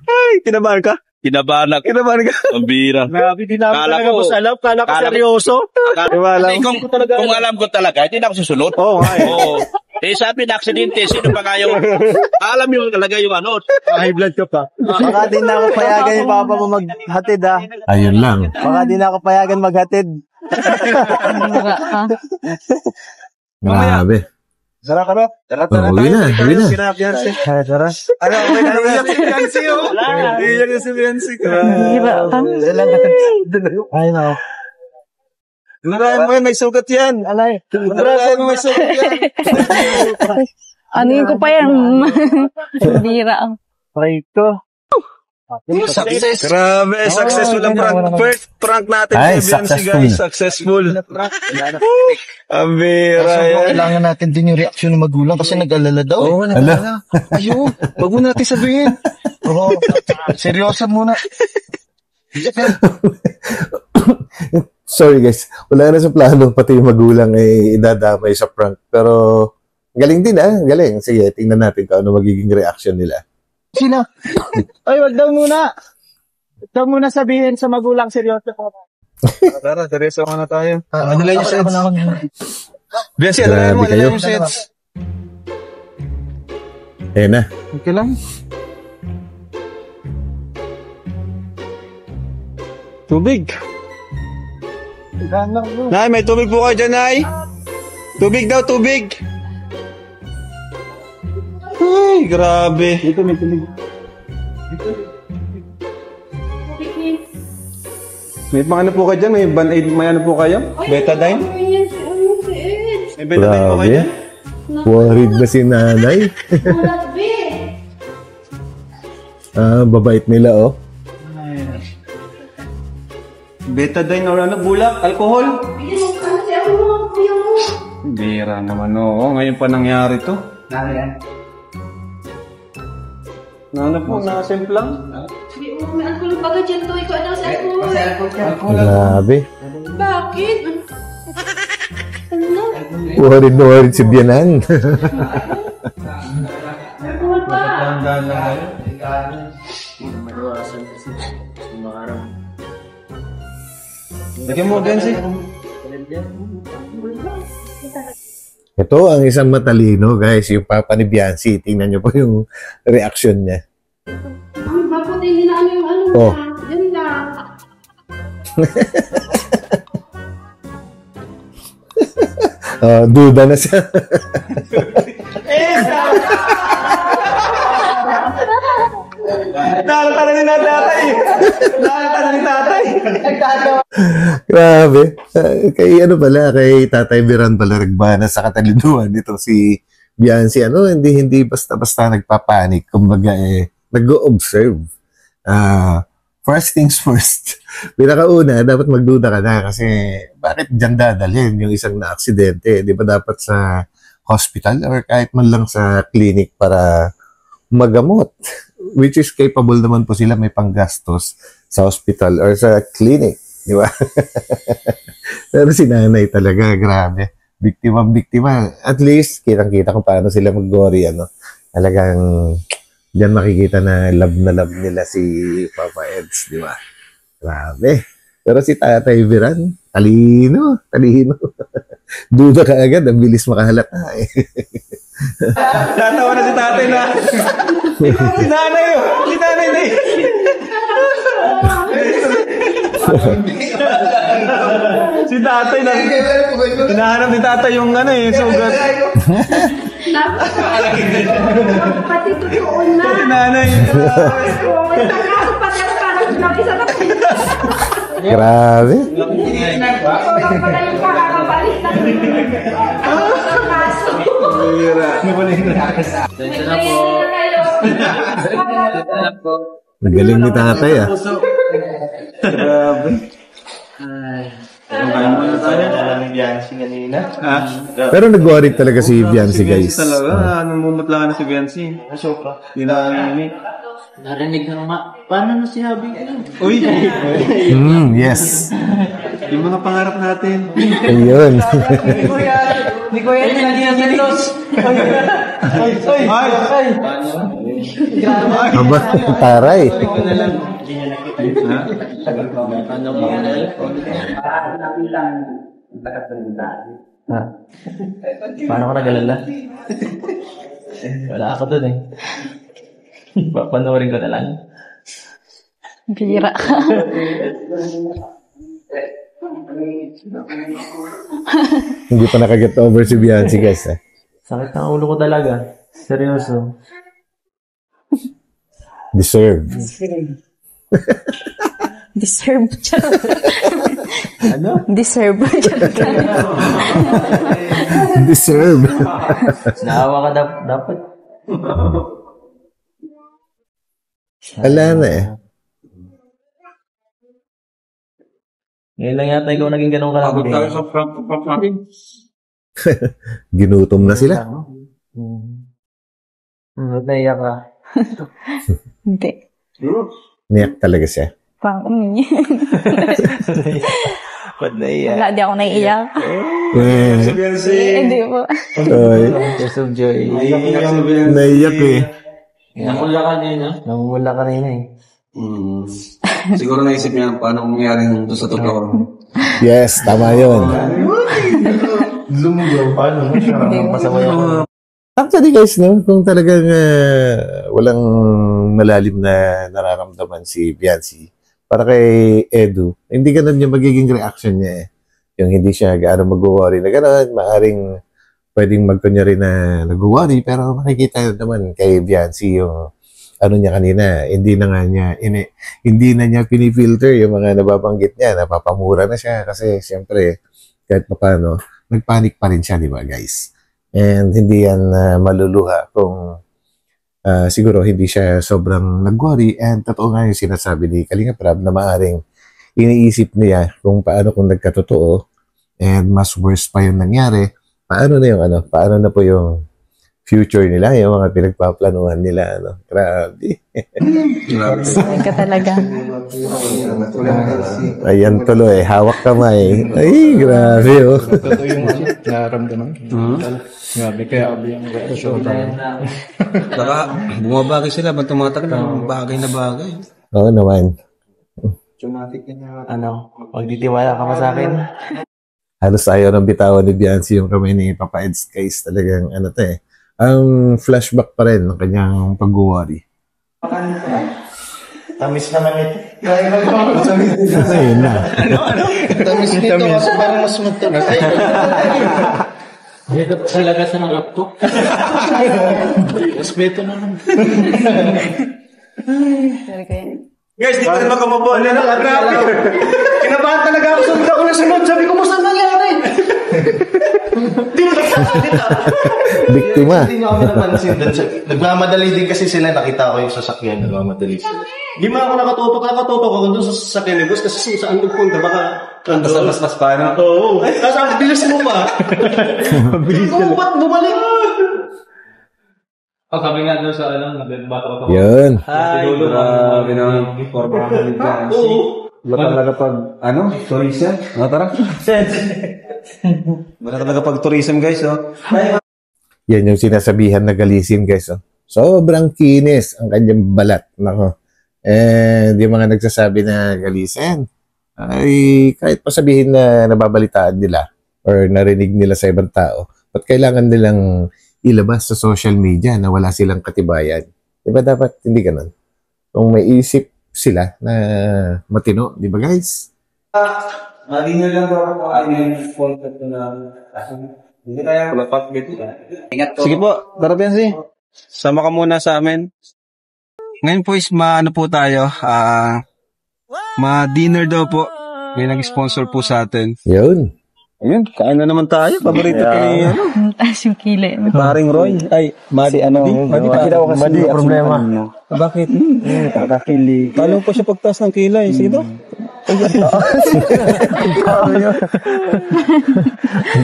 Speaker 7: Ay, kinabahan ka?
Speaker 9: Kinabahan ka. Ang bira.
Speaker 8: Grabe, di namin talaga mas alam. Kala ko seryoso.
Speaker 9: Kung alam ko talaga, hindi na ako susunod.
Speaker 7: Oo, nga eh.
Speaker 9: Oo. Sabi na aksidente, sino ba nga yung... Alam yung talaga yung
Speaker 8: High blood ka pa. Baka di na ako payagan yung papa mo maghatid ah.
Speaker 5: Ayun lang.
Speaker 8: Baka di na ako payagan maghatid.
Speaker 5: Grabe.
Speaker 8: Tara ka na. Tara.
Speaker 5: Uwi na.
Speaker 8: Tara. Ano, may naiyak si Beyonce, oh. Naiyak si Beyonce.
Speaker 3: Bihira ka.
Speaker 8: Ay, no. Larayan mo yan, may sugat yan. Larayan mo, may sugat yan.
Speaker 3: Ano yung ko pa yan? Bihira ang.
Speaker 8: Ito.
Speaker 7: Success.
Speaker 8: Grabe, successful ang prank. First prank natin
Speaker 5: Ay,
Speaker 8: kay Beyonce, guys. Successful. Ang bira yan.
Speaker 7: Kailangan natin din yung reaksyon ng magulang kasi nag-alala daw. Oo,
Speaker 5: Ala.
Speaker 7: Ayun, wag mo natin sabihin. Oo, seryoso muna.
Speaker 5: Sorry guys, wala na sa plano pati yung magulang ay idadamay sa prank. Pero galing din galing. Sige, tingnan natin kung ano magiging reaction nila.
Speaker 7: Sino?
Speaker 8: Ay, wag daw muna. Wag daw muna sabihin sa magulang seryoso ko. Tara, seryoso na tayo.
Speaker 7: Ano lang yung sets?
Speaker 8: Beyonce,
Speaker 5: Grabe
Speaker 8: ano
Speaker 5: kayo.
Speaker 8: yung sets?
Speaker 5: Ayan na.
Speaker 7: Okay lang.
Speaker 8: Tubig. Nay, may tubig po kayo dyan, Nay. Tubig daw, tubig. Ay, grabe. Dito may tubig. May ano po kayo dyan? May Band-Aid, may ano po kayo? Betadine? May Betadine po kayo
Speaker 5: Grabe.
Speaker 8: dyan?
Speaker 5: Worried na si nanay. Babait nila, oh.
Speaker 8: Betadine or ano, bulak, alcohol? Bira naman, oo. Ngayon pa nangyari to. Ano po, nakasimplang?
Speaker 4: May alcohol baga dyan to. Ikaw ano sa alcohol?
Speaker 5: Grabe.
Speaker 4: Bakit? Ano?
Speaker 5: Worried na worried si Bianan.
Speaker 4: Alcohol pa.
Speaker 8: Lagyan mo, Beyonce.
Speaker 5: Ito ang isang matalino, guys. Yung papa ni Beyonce. Tingnan nyo po yung reaction niya.
Speaker 4: Ay, bakit hindi na ano yung ano
Speaker 5: Oh.
Speaker 4: na? Yan lang.
Speaker 5: Duda na siya.
Speaker 8: Nakakata na ni tatay. Nakakata ni tatay.
Speaker 5: Grabe. Kay ano pala, kay Tatay Biran pala nagbana sa katalinuhan nito si Beyonce. Hindi basta-basta nagpapanik. Kumbaga nag-o-observe. First things first. Pinakauna, dapat magduda ka na kasi bakit dyan dadalhin yung isang na-aksidente? Di ba dapat sa hospital or kahit man lang sa clinic para magamot? Which is capable naman po sila may panggastos sa hospital or sa clinic. Di ba? Pero si nanay talaga, grabe. Biktima. At least, kitang-kita kung paano sila mag-worry, Talagang, diyan makikita na love nila si Papa Eds, di ba? Grabe. Pero si Tatay Biran, talino. Duda ka agad, ang bilis makahalata eh.
Speaker 8: Tatawa na si tatay na. Si nanay yun. Si nanay na yun. Si tatay na. Hinahanap ni tatay yung sugat.
Speaker 4: Pati totoo na.
Speaker 8: Si nanay.
Speaker 4: May tagaso pati ang parang nag-isa na.
Speaker 5: Grabe.
Speaker 4: Parang pala yung kakakabalik na.
Speaker 5: Magaling ni tatay
Speaker 8: Grabe.
Speaker 5: Pero nag-worry talaga si Beyonce, guys.
Speaker 8: Talaga, namumutla na si Beyonce. Hindi na narinig.
Speaker 10: Narinig na nga. Paano na si Habi?
Speaker 8: Uy!
Speaker 5: Yes.
Speaker 8: Yung mga pangarap natin.
Speaker 5: Ayun.
Speaker 10: Hindi ko yan nag-iamilos.
Speaker 5: Aba, taray.
Speaker 10: Paano ka nag-alala? Wala ako dun eh. Papanoorin ko na lang.
Speaker 3: Bihira ka.
Speaker 5: Hindi pa nakaget over si Beyonce, guys.
Speaker 10: Sakit ng ulo ko talaga. Seryoso.
Speaker 5: Deserve.
Speaker 3: Deserve.
Speaker 10: Ano?
Speaker 3: Deserve.
Speaker 5: Deserve.
Speaker 10: Naawa ka dapat.
Speaker 5: Wala na eh.
Speaker 10: Ngayon lang yata ikaw naging ganun kalaki.
Speaker 5: Ginutom na sila.
Speaker 10: Naiyak ka.
Speaker 3: Hindi.
Speaker 5: Niyak talaga siya.
Speaker 10: Ba't naiyak?
Speaker 3: Wala, di ako naiiyak. Hindi po.
Speaker 5: Ay,
Speaker 10: Tears of joy.
Speaker 5: naiyak eh.
Speaker 10: Namumula kanina eh.
Speaker 1: Siguro naisip niya paano mangyari doon sa totoo.
Speaker 5: Yes, tama yun.
Speaker 10: Masama yun.
Speaker 5: Actually guys, no, kung talagang walang malalim na nararamdaman si Biancy para kay Edu, hindi ganun yung magiging reaction niya eh. Yung hindi siya gaano mag-worry na gano'n, maaring pwedeng magkunyari na nag-worry, pero makikita naman kay Biancy yung ano niya kanina, hindi na niya pinifilter yung mga nababanggit niya, napapamura na siya kasi siyempre kahit paano, nagpanic pa rin siya, di ba guys? And hindi yan maluluha kung siguro hindi siya sobrang nag-worry, and totoo nga yung sinasabi ni Kalinga Prab na maaring iniisip niya kung paano kung nagkatotoo and mas worse pa yung nangyari, paano na po yung future nila, yung mga pinagpaplanuhan nila, ano. Grabe.
Speaker 3: Sabi ka talaga.
Speaker 5: Ayan tuloy, hawak kamay. Ay, grabe oh.
Speaker 2: Totoo yung nararamdaman. Grabe, kaya
Speaker 1: Saka, bumabagay sila, ba't tumatagal ng bagay na bagay?
Speaker 5: Oo naman.
Speaker 10: Magtitiwala ka pa sa akin?
Speaker 5: Halos ayaw ng bitawan ni Biancy yung kamay ni Papa Ed's case. Talagang ang flashback pa rin ng kanyang pag-worry.
Speaker 10: Tamis naman ito.
Speaker 5: Ayun na.
Speaker 1: Tamis nito kasi parang mas matamis.
Speaker 10: Dito talaga sa ng laptop. Respeto naman.
Speaker 7: Guys, di pa rin makamabo. Kinabahan talaga ako. Sabi ako na sunod. Sabi ko, saan nangyari? Di mo nagsasalita.
Speaker 5: Biktima.
Speaker 11: Hindi nyo kami napansin. Nagmamadali din kasi sila. Nakita ko yung sasakyan. Nagmamadali sila.
Speaker 7: Di man ako nakatutok ako doon sa sasakyan ni boss kasi saan nagpunta baka
Speaker 1: Basta paano?
Speaker 7: Oo. Tapos ang bilis mo pa. Mabilis ka lang. Ba't bumalik?
Speaker 10: Sabi nga doon sa nagbata ko.
Speaker 5: Yun.
Speaker 1: Ay, grabe naman. Forma ni Biancy. Wala talaga pag, tourism? Tara. Wala talaga pag tourism, guys, oh.
Speaker 5: Yan yung sinasabihan na galisin, guys. Oh. Sobrang kinis ang kanyang balat. Nako. And yung mga nagsasabi na galisin, ay kahit pa sabihin na nababalitaan nila or narinig nila sa ibang tao, ba't kailangan nilang ilabas sa social media na wala silang katibayan? Diba dapat hindi ganun? Kung may isip sila na matino, di ba guys?
Speaker 1: Mali nyo lang daw ako ay yung content na hindi kaya palapat gitu. Sige po, tara Biancy. Sama ka muna sa amin. Ngayon po is po tayo. Ma-dinner daw po. May nag-sponsor po sa atin.
Speaker 5: Yun.
Speaker 1: Ayun, kain na naman tayo. Paborito kay
Speaker 3: Taas yung kilay.
Speaker 1: Paring Roy. Ay, Madi daw kasi may problema. Bakit?
Speaker 8: Kakakili.
Speaker 1: Talo pa siya pagtaas ng kilay. Sino?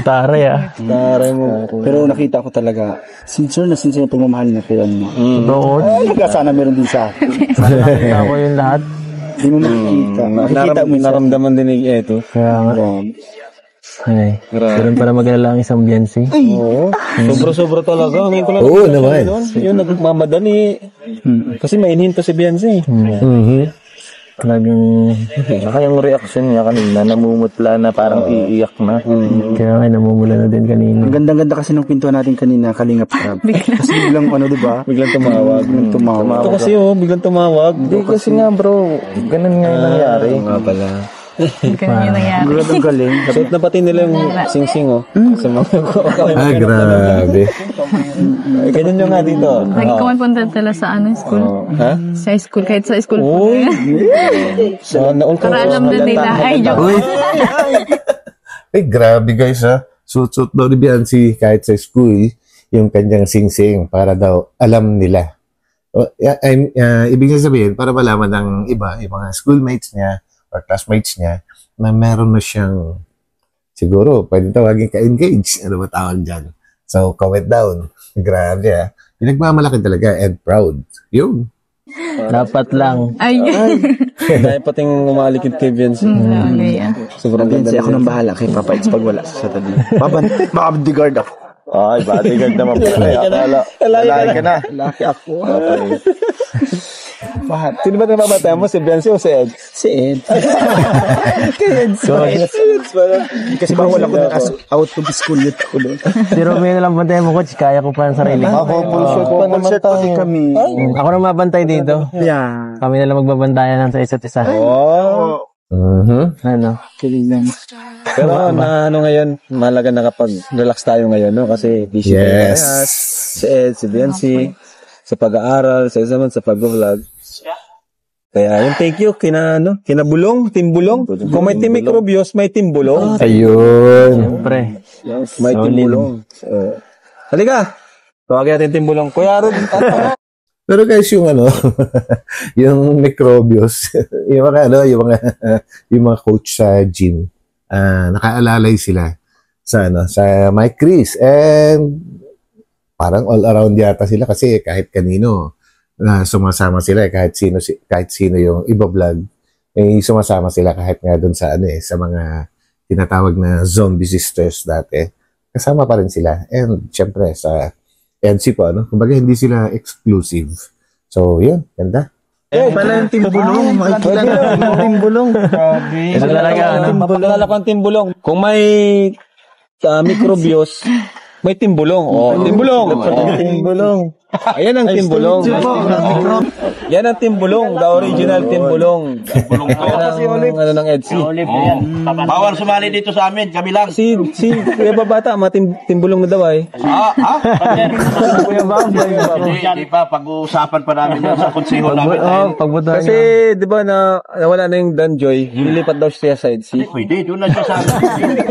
Speaker 10: Taray
Speaker 1: Taray mo.
Speaker 8: Pero nakita ko talaga, sincere na pagmamahal niya kay ano.
Speaker 10: Doon.
Speaker 8: Ay, sana meron din sa akin.
Speaker 10: Nakita ko yung lahat.
Speaker 8: Hindi mo nakikita. Nakikita mo
Speaker 1: Naramdaman din ni Eto.
Speaker 10: Kaya nga. Ay, meron para magalala ang isang Biancy.
Speaker 1: Oo. Sobra-sobra talaga. Ngayon ko lang.
Speaker 5: Oo naman.
Speaker 1: Yun, nagmamadali. Kasi mainhin to si Biancy.
Speaker 10: Talagang yung reaction niya kanina, namumutla na parang iiyak na. Kaya nga, namumula na din kanina.
Speaker 8: Ang ganda-ganda kasi nung pintuan natin kanina, Kalinga Prab. Kasi biglang diba?
Speaker 1: Biglang tumawag. Ito kasi biglang tumawag.
Speaker 10: Hindi kasi nga bro, ganun nga yung nangyari.
Speaker 1: Oo nga pala.
Speaker 3: Ganun yung nangyari.
Speaker 2: Ang galing.
Speaker 1: Suot na pati nila yung sing-sing, oh. Sa mga
Speaker 5: Grabe.
Speaker 1: Ay, ganyan nyo nga dito.
Speaker 3: Lagi ko man punta tala sa school.
Speaker 1: Ha?
Speaker 3: Sa school, kahit sa school po.
Speaker 1: Uy! So,
Speaker 3: Para alam din nila. Ay, joke.
Speaker 5: Uy! Ay, grabe guys ha. Suot-suot daw ni Biancy kahit sa school yung kanyang sing-sing para daw alam nila. Ibig sabihin, para malaman ng iba, yung mga schoolmates niya or classmates niya, na meron na siyang, siguro, pwede tawagin ka-engage. Ano ba tawag dyan? So, comment down. Grabe ha. Pinagmamalaki talaga and proud. Yun.
Speaker 10: Dapat lang.
Speaker 3: Ay.
Speaker 1: Kaya pating umalikid kay Vince. Sobrang ganda.
Speaker 2: Ako nang bahala kay Papa Eds pag wala sa Saturday. Bodyguard ako.
Speaker 11: Ay, bodyguard naman pala. Lalaki ka na.
Speaker 2: Laki ako.
Speaker 1: Sino ba nababata mo? Si Vince o si Ed?
Speaker 2: Si Ed. Kasi bawal ako ng out of school yun.
Speaker 10: Si Romeo na lang bantay mo, coach. Kaya ko pa ang sarili.
Speaker 11: Ako, full shirt pa naman tayo.
Speaker 2: Kami.
Speaker 10: Ako na mabantay dito.
Speaker 2: Yeah.
Speaker 10: Kami na lang magbabantayan sa isa't isa.
Speaker 1: Oh.
Speaker 10: Ano?
Speaker 2: Kilig lang.
Speaker 1: Pero na ano ngayon, mahalaga na kapag relax tayo ngayon, no? Kasi busy tayo
Speaker 5: Yes.
Speaker 1: parehas. Si Ed, si Biancy, sa pag-aaral, sa isa man sa pag-vlog. Kaya yun, thank you kina Bulong, Team Bulong. Kung may Team Microbios, may Team Bulong.
Speaker 5: Ayun.
Speaker 10: Siyempre.
Speaker 1: May Team Bulong. Halika. Tawagin natin Team Bulong. Kuya Aaron,
Speaker 5: Pero guys, yung yung microbios, yung mga coach sa gym, nakaalalay sila sa Mike Chris, and parang all around yata sila kasi kahit kanino sumasama sila, kahit sino yung iba-vlog, sumasama sila kahit nga doon sa sa mga tinatawag na zombie sisters dati. Kasama pa rin sila. And syempre sa NC po, kumbaga hindi sila exclusive. So, yun, ganda.
Speaker 2: Pala yung Team Bulong. Makikilala yung Team Bulong.
Speaker 10: Ito talaga.
Speaker 1: Mapakilala ko ang Team Bulong. Kung may microbios, may Team Bulong. Team Bulong.
Speaker 2: Team Bulong.
Speaker 1: Ayan ang Team Bulong. Yan ang Team Bulong. The original Team Bulong. Ayan ang ng EDC.
Speaker 9: Bawal sumali dito sa amin, kami lang.
Speaker 1: Si Kuya Babata, Team Bulong na daw ay.
Speaker 9: Kuya Hindi pa, pag-uusapan pa namin yan sa konseho namin.
Speaker 1: Kasi, di ba, nawala na yung Danjoy, lilipat daw siya sa EDC.
Speaker 9: Pwede, doon na siya sa amin.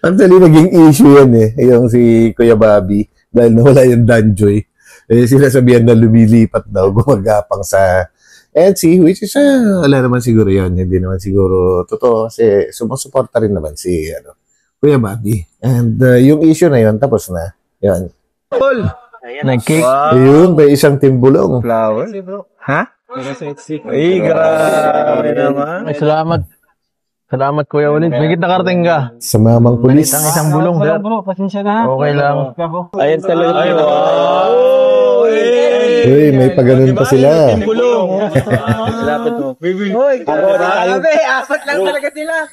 Speaker 5: Actually, naging issue yan yung si Kuya Bobby, dahil nawala yung Danjoy. Sinasabihan na lumilipat daw, gumagapang sa NC, which is, wala naman siguro yun. Hindi naman siguro totoo kasi sumusuporta rin naman si Kuya Bobby. And yung issue na yun, tapos na. Yan.
Speaker 10: Nag-cake.
Speaker 5: Ayun, may isang Team Bulong.
Speaker 1: Flower?
Speaker 2: Ha?
Speaker 1: Ay, grabe naman.
Speaker 10: Ay, salamat. Salamat, Kuya Ulit. May nakarating ka.
Speaker 5: Sa mamang pulis.
Speaker 10: Ang isang bulong.
Speaker 8: Pasensya na.
Speaker 10: Okay lang.
Speaker 1: Ayan talaga. Ay, wow.
Speaker 5: Uy, may paganon pa sila.
Speaker 1: Bulong. Lapit mo.
Speaker 8: Hoy, apat lang talaga sila.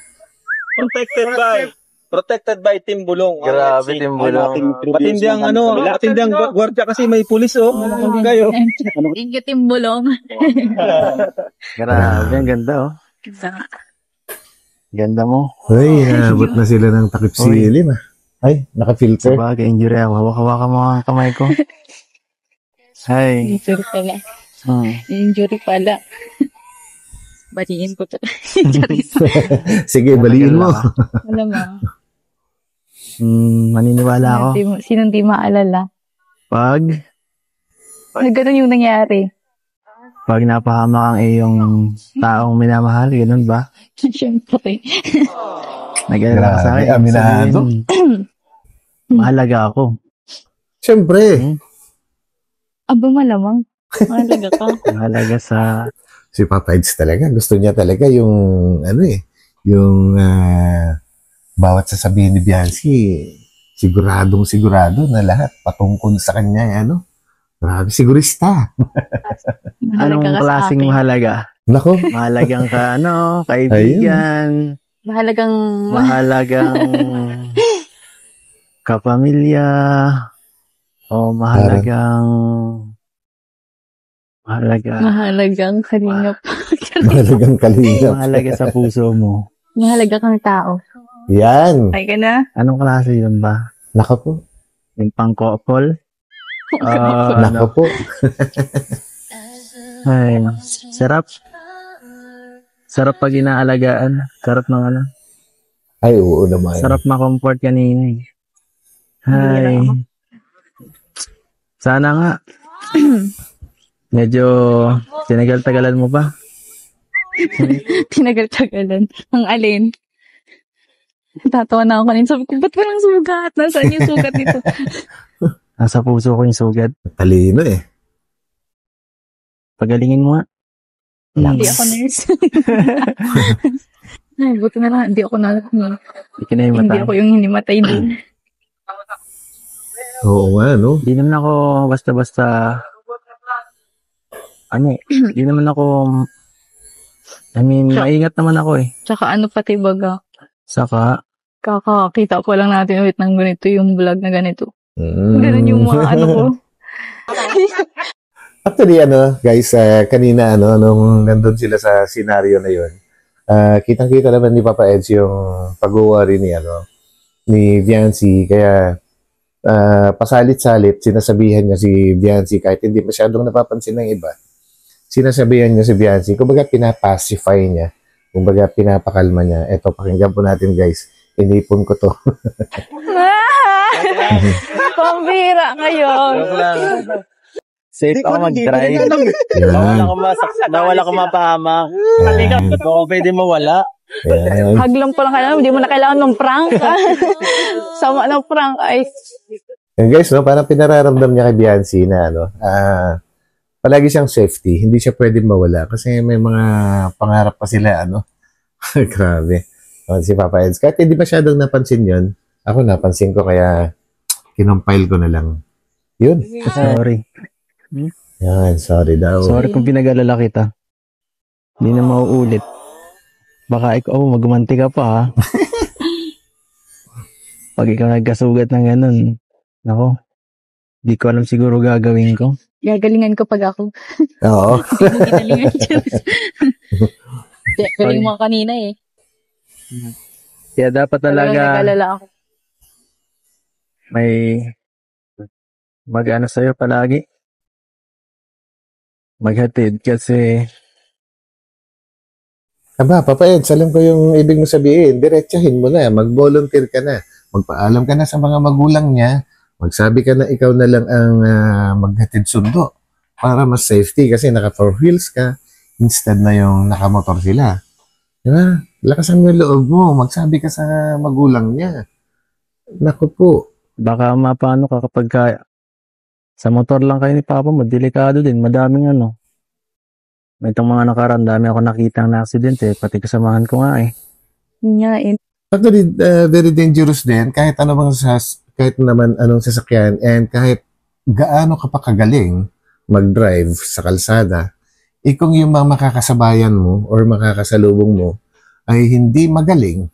Speaker 1: Protected by Team Bulong.
Speaker 10: Grabe, Team Bulong.
Speaker 1: Matindi ang gwardiya kasi may pulis, kayo.
Speaker 3: Thank you, Team Bulong.
Speaker 10: Grabe, ang ganda, Ganda mo.
Speaker 5: Uy, abot na sila ng takip silim. Ay, naka-filter.
Speaker 10: Sabagay, injury ako. Hawak-hawakan mo ang kamay ko. Hi.
Speaker 3: Injury pala. Injury pala. Batiin ko to.
Speaker 5: Sige, baliin mo.
Speaker 3: Alam mo.
Speaker 10: Maniniwala ako.
Speaker 3: Sinong di maalala?
Speaker 10: Pag
Speaker 3: Ganun yung nangyari.
Speaker 10: napahamak ang iyong taong minamahal, ganun ba?
Speaker 3: Siyempre.
Speaker 10: Nag-alala ka sa akin.
Speaker 5: Aminado.
Speaker 10: Mahalaga ako.
Speaker 5: Siyempre.
Speaker 3: Aba malamang. Mahalaga ka.
Speaker 10: Mahalaga sa...
Speaker 5: Si Papa Eds talaga. Gusto niya talaga yung, yung bawat sasabihin ni Biancy, sigurado na lahat patungkol sa kanya, Grabe, sigurista.
Speaker 10: Anong klaseng mahalaga?
Speaker 5: Nako.
Speaker 10: Mahalagang kaibigan.
Speaker 3: Mahalagang
Speaker 10: kapamilya. O mahalagang
Speaker 3: Mahalagang kalingap.
Speaker 5: Mahalagang kalingap.
Speaker 2: Mahalaga sa puso mo.
Speaker 3: Mahalaga kang tao.
Speaker 5: Yan.
Speaker 3: Ay ka na?
Speaker 2: Anong klase yun ba?
Speaker 5: Nako po.
Speaker 2: Yung pang-couple?
Speaker 5: Nako po.
Speaker 2: Ay, sarap. Sarap pag inaalagaan. Sarap ng ano.
Speaker 5: Ay, oo naman.
Speaker 2: Sarap ma-comfort kanina eh. Ay. Sana nga. Medyo tinagal-tagalan mo pa.
Speaker 3: Tinagal-tagalan. Ang alin? Tatawa na ako kanina. Sabi ko, ba't walang sugat? Nasaan yung sugat nito?
Speaker 2: Nasa puso ko yung sugat.
Speaker 5: Talino eh.
Speaker 2: Pagalingin mo nga.
Speaker 3: Hindi ako nurse. Ay, buti na lang. Hindi ako nalaking. Hindi ako yung hinimatay din.
Speaker 5: Oo nga, no?
Speaker 2: Hindi naman ako basta-basta hindi naman ako maingat naman ako eh.
Speaker 3: Tsaka ano pati baga.
Speaker 2: Saka
Speaker 3: kakakita po lang natin ulit ng ganito yung vlog na ganito.
Speaker 5: Mm.
Speaker 3: Ganun yung mga ano ko.
Speaker 5: Actually, guys, kanina, nung nandun sila sa scenario na yun, kitang-kita naman ni Papa Eds yung pag-worry ni Viancy. Kaya, pasalit-salit, sinasabihan niya si Viancy kahit hindi masyadong napapansin ng iba. Sinasabihan niya si Viancy, kumbaga pinapacify niya, kumbaga pinapakalma niya. Eto, pakinggan po natin, guys. Inipon ko to.
Speaker 3: Pambira ngayon.
Speaker 10: Safe ako mag-drive. Nawala ko mapahama. Baka pwede mawala.
Speaker 3: Haglang pa lang kailangan. Hindi mo na kailangan ng prank. Sama ng prank ay.
Speaker 5: And guys, parang pinararamdam niya kay Viancy na palagi siyang safety. Hindi siya pwede mawala kasi may mga pangarap pa sila, Grabe. Si Papa Eds. Kahit hindi masyadong napansin yun, ako napansin ko kaya kinompile ko na lang. Yun.
Speaker 2: Sorry.
Speaker 5: Yan, sorry daw.
Speaker 2: Sorry kung pinag-alala kita. Hindi na mauulit. Baka ikaw magmanti ka pa, ha? Pag ikaw nagkasugat ng ganun, nako, di ko alam siguro gagawin ko.
Speaker 3: Gagalingan ko pag ako.
Speaker 5: Oo.
Speaker 3: Gagalingan siya. Galing mo kanina eh.
Speaker 2: Kaya dapat talaga
Speaker 3: nag-alala ako.
Speaker 2: May mag-ano sa'yo palagi. Maghatid kasi
Speaker 5: Aba, Papa Eds, alam ko yung ibig mo sabihin. Diretsahin mo na. Mag-volunteer ka na. Magpaalam ka na sa mga magulang niya. Magsabi ka na ikaw na lang ang maghatid sundo para mas safety kasi naka-four wheels ka instead na yung nakamotor sila. Diba? Lakasan mo yung loob mo. Magsabi ka sa magulang niya. Naku po.
Speaker 2: Baka mapano ka kapag sa motor lang kayo ni Papa mo, delikado din. Madaming May itong mga nakaraan, dami ako nakita na aksidente, pati kasamahan ko nga eh.
Speaker 5: Actually, very dangerous din kahit kahit naman anong sasakyan and kahit gaano ka pa kagaling mag-drive sa kalsada, kung yung mga makakasabayan mo or makakasalubong mo ay hindi magaling,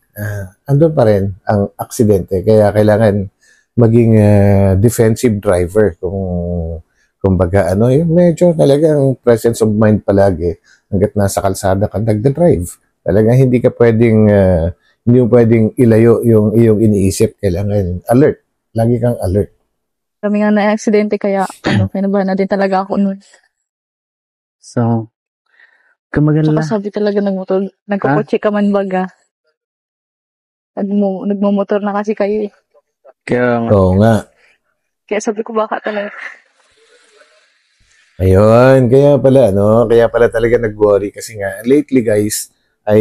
Speaker 5: andun pa rin ang aksidente. Kaya kailangan maging defensive driver kung baga medyo talagang presence of mind palagi hanggat nasa kalsada ka nagda-drive. Talagang hindi ka pwedeng hindi mo pwedeng ilayo yung iyong iniisip. Kailangan alert. Lagi kang alert.
Speaker 3: Kami nga na-aksidente kaya kinabahan na din talaga ako nun.
Speaker 2: So, kumagala.
Speaker 3: Tsaka sabi talaga nagkukotse ka man baga. Nagmumotor na kasi kayo eh.
Speaker 5: Oo nga.
Speaker 3: Kaya sabi ko baka talaga.
Speaker 5: Ayun, kaya pala talaga nag-worry kasi nga lately guys ay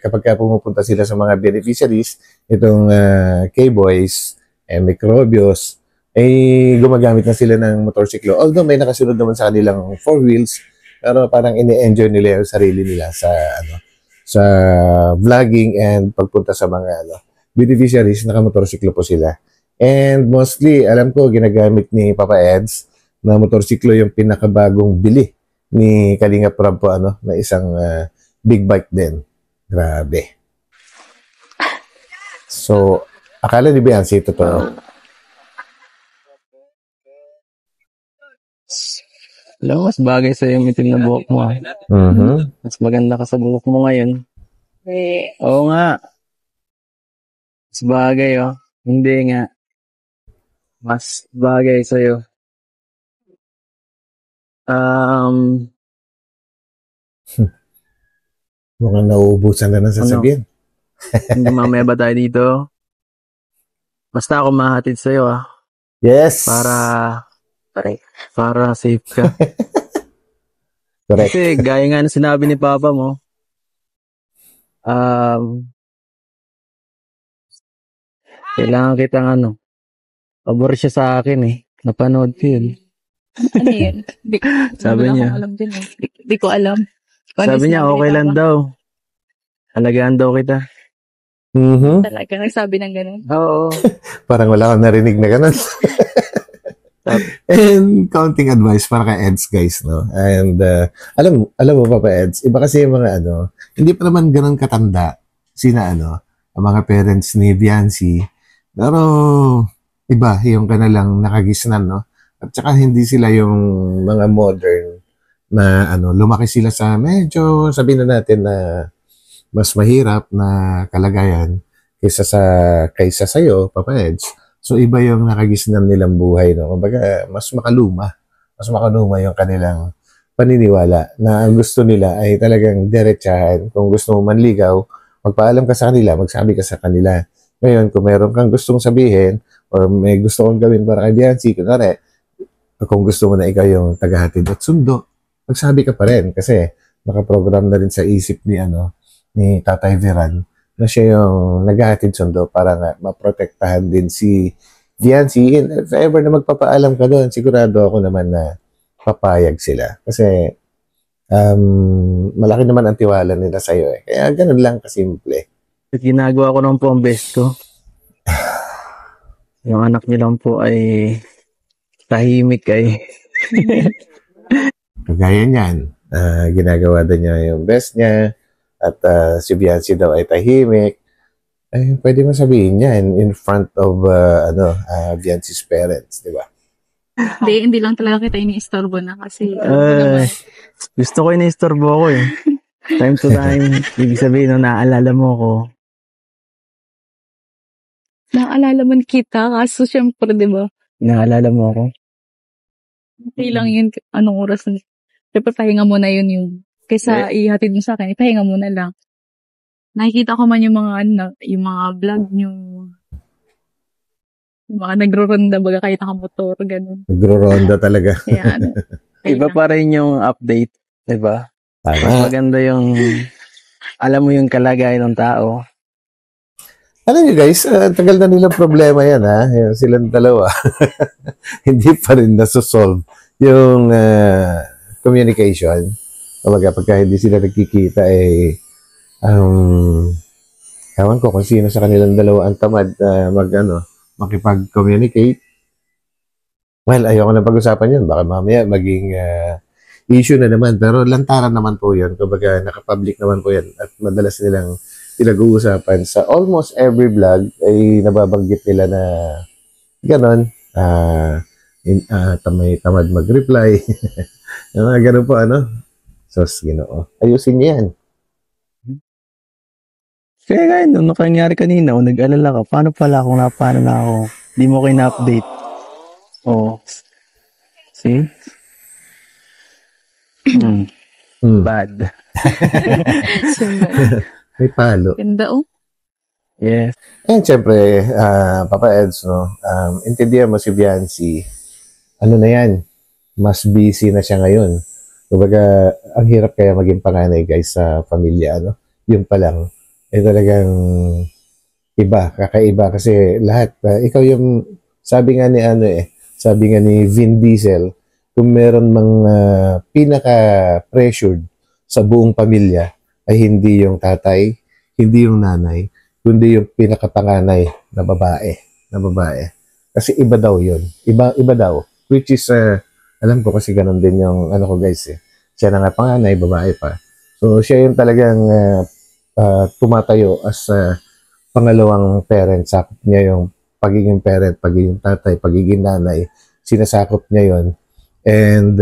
Speaker 5: kapag pumupunta sila sa mga beneficiaries itong K-Boys Microbios ay gumagamit na sila ng motorsiklo. Although may nakasunod naman sa kanilang four wheels, pero parang ini-enjoy nila yung sarili nila sa vlogging and pagpunta sa mga beneficiaries, naka-motorsiklo po sila. And mostly, alam ko ginagamit ni Papa Eds na motorsiklo yung pinakabagong bili ni Kalinga Prab po na isang big bike din. Grabe. So, akala ni Viancy totoo.
Speaker 2: Alam mo, mas bagay sa'yo yung itim na buhok mo. Mas maganda ka sa buhok mo ngayon. Oo nga. Mas bagay, oh. Hindi nga. Mas bagay sa'yo.
Speaker 5: Mukhang nauubusan na ng sasabihin.
Speaker 2: Hindi mamaya ba tayo dito? Basta ako mahatid sa'yo, ah.
Speaker 5: Yes.
Speaker 2: Para safe ka.
Speaker 5: Correct.
Speaker 2: Kasi gaya nga na sinabi ni Papa mo, kailangan kitang pabor siya sa akin eh. Napanood ko yun.
Speaker 3: Ano yun?
Speaker 2: Sabi niya.
Speaker 3: Di ko alam.
Speaker 2: Sabi niya, okay lang daw. Alagaan daw kita.
Speaker 3: Talaga, nagsabi ng ganun.
Speaker 2: Oo.
Speaker 5: Parang wala akong narinig na ganun. And counting advice para kay Eds, guys, no? And alam mo pa Eds, iba kasi yung mga hindi pa naman ganun katanda ang mga parents ni Biancy. Pero iba yung kanilang nakagisnan, no? At saka hindi sila yung mga modern na lumaki sila sa medyo, sabihin na natin na mas mahirap na kalagayan kaysa sa'yo, Papa Eds. So, iba yung nakagisnan nilang buhay, no? Kumbaga, mas makaluma yung kanilang paniniwala na ang gusto nila ay talagang diretsahan. Kung gusto mo manligaw, magpaalam ka sa kanila, magsabi ka sa kanila. Ngayon, kung meron kang gustong sabihin or may gusto kong gawin para kay Biancy, kunwari, kung gusto mo na ikaw yung tagahatid at sundo, magsabi ka pa rin kasi nakaprogram na rin sa isip ni Tatay Veran na siya yung naghahatid sundo para nga maprotektahan din si Biancy. If ever na magpapaalam ka doon, sigurado ako naman na papayag sila. Kasi malaki naman ang tiwala nila sa'yo eh. Kaya ganun lang kasimple.
Speaker 2: Ginagawa ko naman po ang best ko. Yung anak niyo lang po ay tahimik ay.
Speaker 5: Kagaya niyan, ginagawa din niya yung best niya. At si Biancy daw ay tahimik, ay pwede mo sabihin yan in front of Biancy's parents, di ba?
Speaker 3: Hindi lang talaga kita ini-istorbo na kasi
Speaker 2: gusto ko ini-istorbo ko eh. Time to time, ibig sabihin naaalala mo ko.
Speaker 3: Naaalala mo kita, kaso syempre, di ba?
Speaker 2: Naaalala mo ako.
Speaker 3: Okay lang yun, anong oras na. Siyempre, pahinga mo na yun yung kaysa ihatid mo sa akin, ipahinga mo na lang. Nakikita ko man yung mga yung mga vlog nyo. Yung mga nagro-ronda, baga kahit nakamotor, ganun.
Speaker 5: Nagro-ronda talaga.
Speaker 3: Kaya
Speaker 2: Iba pa rin yung update, diba?
Speaker 5: Tama.
Speaker 2: Maganda yung, alam mo yung kalagayan ng tao.
Speaker 5: Alam niyo guys, tagal na nilang problema yan ha. Silang dalawa. Hindi pa rin nasusolve yung communication. Kumbaga, pagka hindi sila nagkikita, ewan ko kung sino sa kanilang dalawa ang tamad makipag-communicate. Well, ayoko na pag-usapan yun. Baka mamaya maging issue na naman. Pero lantaran naman po yun. Kumbaga, nakapublic naman po yan. At madalas nilang pinag-uusapan sa almost every vlog ay nababanggit nila na ganon. May tamad mag-reply. Yung mga ganon po, Sos, Ginoo. Ayusin niyo yan.
Speaker 2: Kaya ngayon, nung nangyari kanina, nag-alala ka, paano na ako? Di mo kayo na-update. Oh. See? Bad.
Speaker 5: May palo.
Speaker 3: Ganda
Speaker 2: Yes.
Speaker 5: And syempre, Papa Eds, intindihan mo si Biancy, na yan, mas busy na siya ngayon. Kumbaga, ang hirap kaya maging panganay guys sa pamilya, Yun pa lang, talagang iba, kakaiba kasi lahat, ikaw yung, sabi nga ni Vin Diesel, kung meron mang pinaka-pressured sa buong pamilya, ay hindi yung tatay, hindi yung nanay, kundi yung pinakapanganay na babae. Kasi iba daw yun. Iba daw. Which is, alam ko kasi ganun din yung ko guys Siya na nga panganay, babae pa. So, siya yung talagang tumatayo as pangalawang parent. Sakop niya yung pagiging parent, pagiging tatay, pagiging nanay. Sinasakop niya yon. And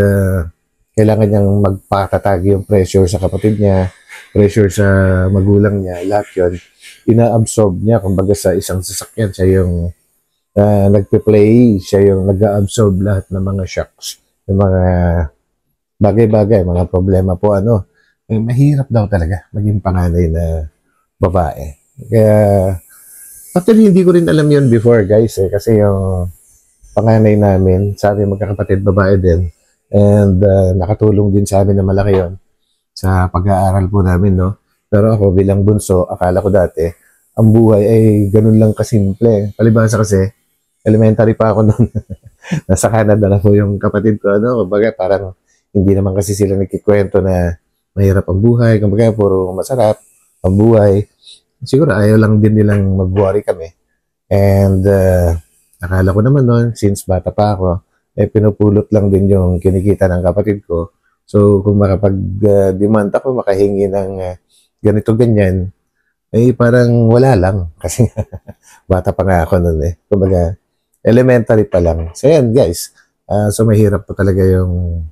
Speaker 5: kailangan niyang magpatatag yung pressure sa kapatid niya, pressure sa magulang niya, lahat yun, ina-absorb niya. Kumbaga sa isang sasakyan, siya yung nagpe-play, siya yung nag-absorb lahat ng mga shocks, yung mga bagay-bagay, mga problema po, mahirap daw talaga maging panganay na babae. Kaya, actually, hindi ko rin alam yun before, guys, kasi yung panganay namin, sa amin magkakapatid, babae din, and nakatulong din sa amin na malaki yon sa pag-aaral po namin, no? Pero ako bilang bunso, akala ko dati, ang buhay ay ganun lang kasimple. Palibhasa kasi, elementary pa ako noon. Nasa Canada na po yung kapatid ko, kumbaga parang hindi naman kasi sila nagkikwento na mahirap ang buhay, kumbaga puro masarap ang buhay. Siguro ayaw lang din nilang mag-worry kami. And akala ko naman noon, since bata pa ako, pinupulot lang din yung kinikita ng kapatid ko. So kung makapag-demand ako, makahingi ng ganito ganyan, parang wala lang. Kasi bata pa nga ako noon Kumbaga, elementary pa lang. So yan guys, so mahirap po talaga yung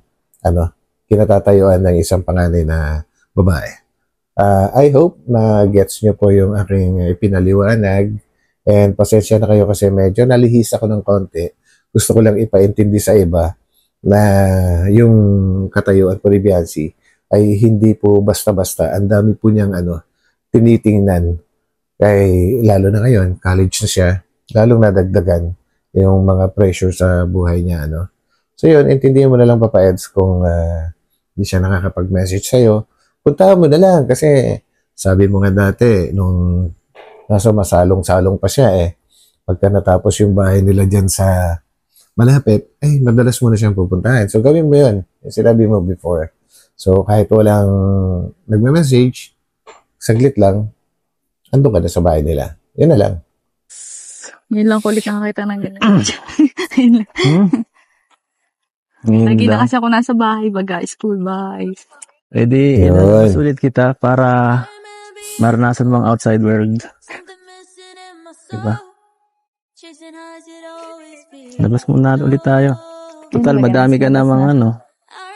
Speaker 5: kinatatayuan ng isang panganay na babae. I hope na gets nyo po yung aking pinaliwanag, and pasensya na kayo kasi medyo nalihis ako ng konti. Gusto ko lang ipaintindi sa iba na yung katayuan po ni Biancy ay hindi po basta-basta. Ang dami po niyang tinitingnan. Lalo na ngayon, college na siya, lalong nadagdagan yung mga pressure sa buhay niya. So yun, intindihin mo na lang, Papa Eds, kung hindi siya nakakapag-message sa'yo, puntahan mo na lang kasi sabi mo nga dati, nung nasa masalong-salong pa siya pagka natapos yung bahay nila dyan sa malapit, madalas mo na siyang pupuntahan. So gawin mo yun, yung sinabi mo before. So kahit walang nagme-message, saglit lang, andun ka na sa bahay nila. Yun na lang.
Speaker 3: Yun lang kulit nakakita ng ganyan. Lagi na kasi ako nasa bahay, school bahay.
Speaker 2: Pwede, ilabas ulit kita para maranasan mo ang outside world. Diba? Labas muna ulit tayo. Total, madami ka namang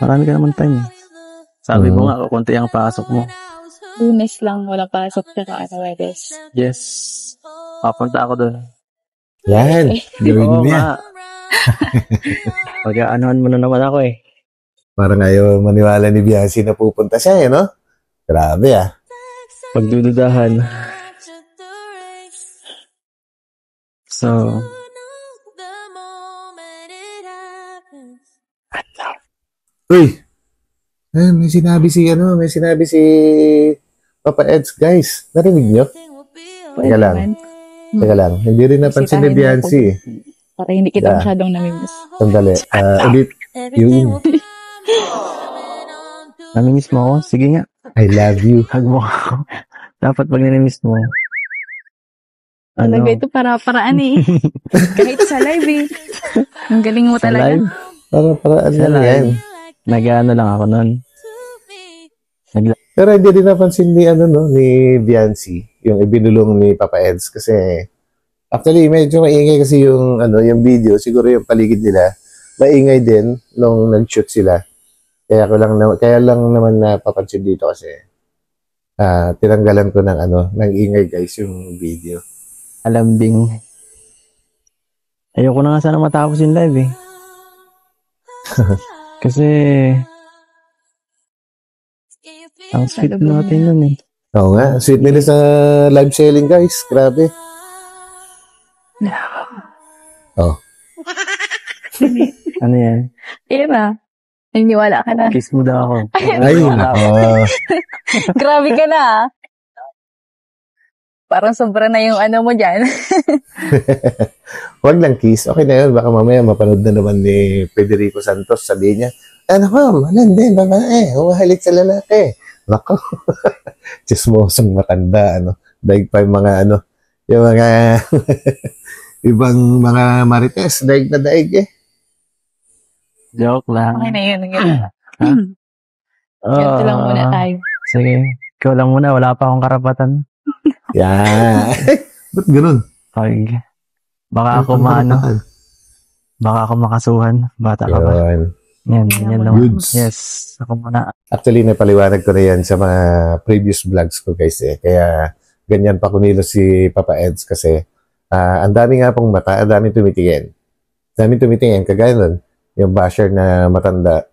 Speaker 2: marami ka namang time. Sabi mo nga, konti ang pasok mo.
Speaker 3: Lunes lang, wala pasok sa Webes.
Speaker 2: Yes. Papunta ako doon.
Speaker 5: Yan. Gawin mo yan.
Speaker 2: Pag-aanohan mo na naman ako
Speaker 5: Parang ayaw maniwala ni Biancy na pupunta siya no? Grabe
Speaker 2: Pagdududahan. So,
Speaker 5: uy! May sinabi si Papa Eds, guys. Narinig nyo? Teka lang. Hindi rin napansin ni Biancy
Speaker 3: Para hindi kita masyadong namimiss.
Speaker 5: Sandali. Ulit. Yung
Speaker 2: namimiss mo ako? Sige nga.
Speaker 5: I love you.
Speaker 2: Hug mo ako. Dapat pag namimiss mo.
Speaker 3: Talaga ito para-paraan Kahit sa live Ang galing mo talaga.
Speaker 5: Para-paraan na yan.
Speaker 2: Nag-ano lang ako nun.
Speaker 5: Pero hindi rin napansin ni Biancy, yung ibinulong ni Papa Eds kasi actually medyo maingay kasi yung video, siguro yung paligid nila maingay din nung nag-shoot sila. Kaya lang naman napapansin dito kasi tinanggalan ko ng ingay guys yung video.
Speaker 2: Alambing. Ayoko na nga sana matapos yung live Kasi ang sweet natin nun
Speaker 5: Oo nga, sweet nila sa live selling guys. Grabe.
Speaker 2: Ano yan?
Speaker 3: Naniniwala ka na.
Speaker 2: Kiss mo daw ako.
Speaker 5: Ay,
Speaker 3: Grabe ka na Parang sobra na yung mo dyan.
Speaker 5: Huwag lang kiss. Okay na yun. Baka mamaya mapanood na naman ni Federico Santos. Sabi niya, malandi, babae. Humahalik sa lalaki. Nako. Chismosong matanda. Daig pa yung mga yung mga ibang mga marites. Daig na daig
Speaker 2: Joke lang.
Speaker 3: Okay na yun. Ganito lang muna tayo.
Speaker 2: Sige. Ikaw lang muna. Wala pa akong karapatan.
Speaker 5: Ba't ganun?
Speaker 2: Baka ako Baka ako makasuhan. Bata ka ba? Yan lang.
Speaker 5: Goods.
Speaker 2: Yes, ako muna.
Speaker 5: Actually, napaliwanag ko na yan sa mga previous vlogs ko guys eh. Kaya ganyan pa kumilos si Papa Eds kasi ang dami nga pong mata, ang dami tumitingin. Kagaya nun, yung basher na matanda,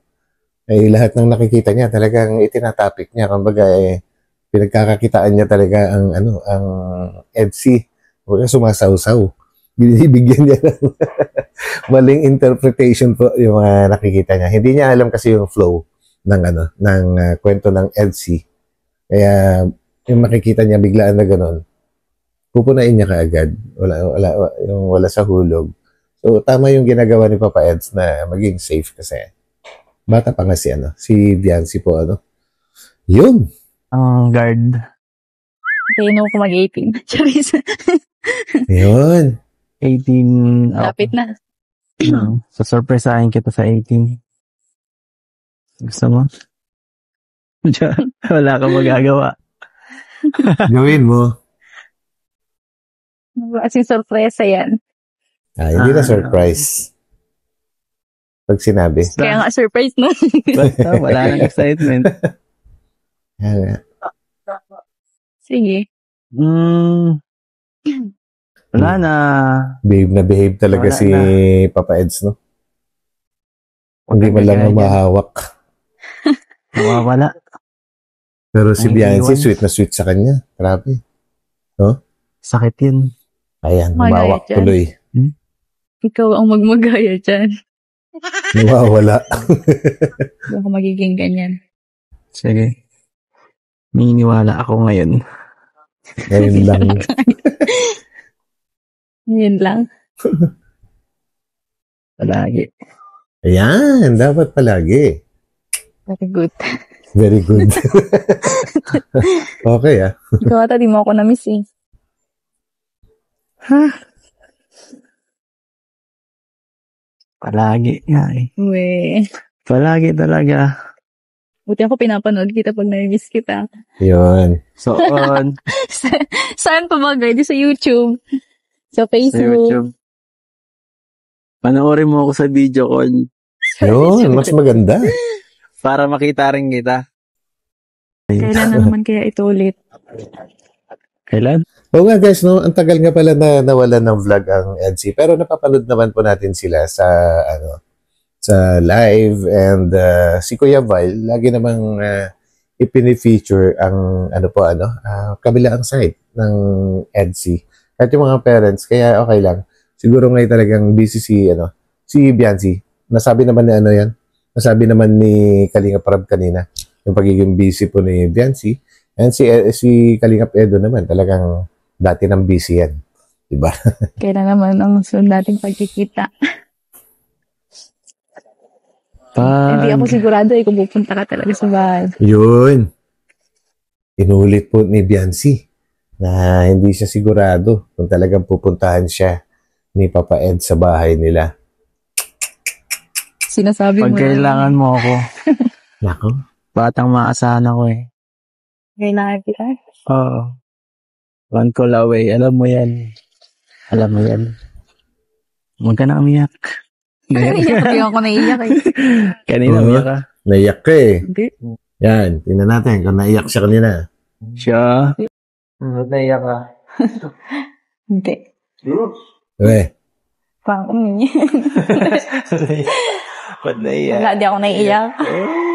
Speaker 5: ay lahat ng nakikita niya talagang itinatapik niya. Kumbaga pinagkakakitaan niya talaga ang Edsy. Kumbaga sumasaw-saw. Binibigyan niya ng maling interpretation po yung mga nakikita niya. Hindi niya alam kasi yung flow ng kwento ng Edsy. Kaya yung makikita niya biglaan na gano'n, pupunain niya kaagad. Wala sa hulog. So, tama yung ginagawa ni Papa Eds na maging safe kasi bata pa nga si Biancy po, Yun!
Speaker 2: Ang guard.
Speaker 3: Kaya ko mag-18. Charis.
Speaker 5: Yun.
Speaker 2: 18.
Speaker 3: Lapit na.
Speaker 2: So, surprisahin kita sa 18. Gusto mo? Wala kang magagawa.
Speaker 5: Gawin mo.
Speaker 3: Kasi sorpresa yan.
Speaker 5: Hindi na surprise. Pag sinabi.
Speaker 3: Kaya nga surprise no?
Speaker 2: Basta, wala nang excitement.
Speaker 3: Sige.
Speaker 2: Wala na.
Speaker 5: Behave talaga
Speaker 2: Wala
Speaker 5: si
Speaker 2: na.
Speaker 5: Papa Eds, no? Hindi man lang mahawak.
Speaker 2: Nawawala.
Speaker 5: Pero si
Speaker 2: Ang
Speaker 5: Biancy,
Speaker 2: iwan.
Speaker 5: sweet na sweet sa kanya. Grabe. No?
Speaker 2: Sakit yun.
Speaker 5: Ayan,
Speaker 3: Magaya
Speaker 5: humawak
Speaker 3: dyan.
Speaker 5: tuloy.
Speaker 3: Ikaw ang magmagaya dyan.
Speaker 5: Nawawala.
Speaker 3: Hindi ako magiging ganyan.
Speaker 2: Sige. Mininiwala ako ngayon.
Speaker 5: Ngayon lang.
Speaker 3: Yun lang.
Speaker 2: Palagi.
Speaker 5: Ayan, dapat palagi.
Speaker 3: Very good.
Speaker 5: Very good. Okay,
Speaker 3: Ikaw ata, di mo ako na-miss eh.
Speaker 2: Palagi nga eh.
Speaker 3: Uwe.
Speaker 2: Palagi talaga.
Speaker 3: Buti ako pinapanood kita pag na-miss kita.
Speaker 5: Yun.
Speaker 2: So on.
Speaker 3: Saan pa ba guys? Sa YouTube. Sa
Speaker 2: Sa
Speaker 3: Facebook.
Speaker 2: YouTube. Panoorin mo ako sa video call.
Speaker 5: Yun, mas maganda.
Speaker 2: Para makita rin kita.
Speaker 3: Kailan na naman kaya ito ulit?
Speaker 2: Kailan?
Speaker 5: Oo nga guys, no, ang tagal nga pala na nawalan ng vlog ang Edsy. Pero napapanood naman po natin sila sa sa live and si Kuya Vile lagi namang ipini-feature ang kabilang side ng Edsy. Kahit yung mga parents, kaya okay lang. Siguro ngayon talagang busy si Biancy. Nasabi naman Nasabi naman ni Kalingap Rab kanina yung pagiging busy po ni Biancy. And si Kalingap Edo naman talagang dati nang busy yan. Diba?
Speaker 3: Kailan naman ang sunod nating pagkikita? Hindi ako sigurado kung pupunta ka talaga sa bahay.
Speaker 5: Yun. Inulit po ni Biancy na hindi siya sigurado kung talagang pupuntahan siya ni Papa Ed sa bahay nila.
Speaker 3: Sinasabi mo
Speaker 2: Pag kailangan mo ako.
Speaker 5: Nako.
Speaker 2: Batang maasahan ako eh.
Speaker 3: Kailangan kita?
Speaker 2: Oo. One call away. Alam mo yan. Huwag ka na umiyak.
Speaker 3: Hindi ako naiyak eh.
Speaker 2: Kanina umiyak ka.
Speaker 5: Naiyak ka eh.
Speaker 3: Hindi.
Speaker 5: Yan. Tingnan natin kung naiyak siya kanina.
Speaker 2: Siya? Ba't naiyak ka?
Speaker 3: Hindi. Pang
Speaker 2: Ba't naiyak?
Speaker 3: Wala, di ako naiiyak.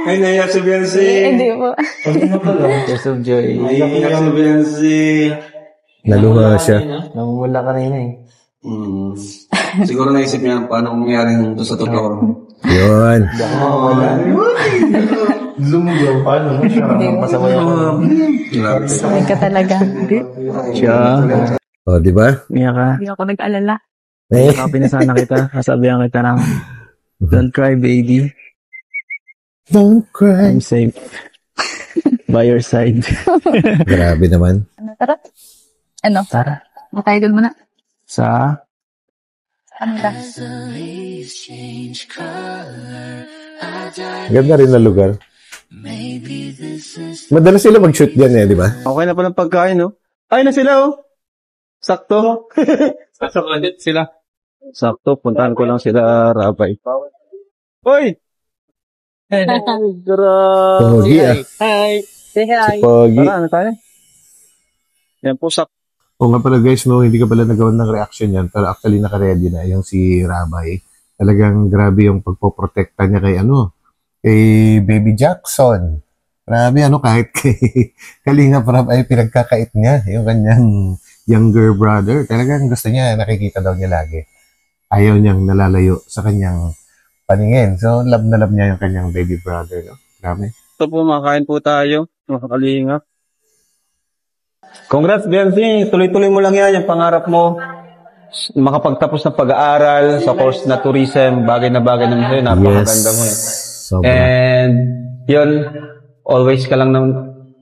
Speaker 7: Ay, naiyak si Biancy.
Speaker 3: Hindi po.
Speaker 2: Tears of joy.
Speaker 7: Naiyak si Biancy.
Speaker 5: Naluha siya.
Speaker 2: Namumula ka rin eh.
Speaker 7: Siguro naisip niya paano mangyari nito sa totoo.
Speaker 5: Yun.
Speaker 11: Lumugaw pa, no? Pasaway ako.
Speaker 3: Sabay ka talaga.
Speaker 2: Siya?
Speaker 5: O, di ba?
Speaker 2: Umiyak ka.
Speaker 3: Hindi ako nag-alala.
Speaker 2: Copy na sana kita. Kasabihan kita ng don't cry, baby.
Speaker 5: Don't cry.
Speaker 2: I'm safe. By your side.
Speaker 5: Grabe naman.
Speaker 3: Tara. Ano?
Speaker 2: Tara.
Speaker 3: Matay doon muna.
Speaker 2: Sa?
Speaker 3: Ano ba?
Speaker 5: Ganda rin na lugar. Madalas sila mag-shoot dyan di ba?
Speaker 1: Okay na palang pagkain, no? Ay na sila, oh. Sakto. Sakto ulit sila. Sakto, puntahan ko lang sila, Rabay. Hoy!
Speaker 5: Pogi ah.
Speaker 2: Hi. Say
Speaker 5: Si Pogi.
Speaker 1: Tara, ano tayo? Yan po sa...
Speaker 5: O nga pala guys, no, hindi ka pala nagawa ng reaction yan, pero actually naka-ready na yung si Rabay. Talagang grabe yung pagpoprotekta niya kay kay Baby Jackson. Grabe kahit kay Kalinga Prab ay pinagkakait niya, yung kanyang younger brother. Talagang gusto niya, nakikita daw niya lagi. Ayaw niyang nalalayo sa kanyang paningin. So, love na love niya yung kanyang baby brother, no? Grabe.
Speaker 1: Ito po, makain po tayo. Mga Kalingap. Congrats, Biancy. Tuloy-tuloy mo lang yan, yung pangarap mo. Makapagtapos ng pag-aaral sa course na tourism, bagay na bagay naman sa'yo. Napakaganda mo eh.
Speaker 5: Sobra.
Speaker 1: And, yun, always ka lang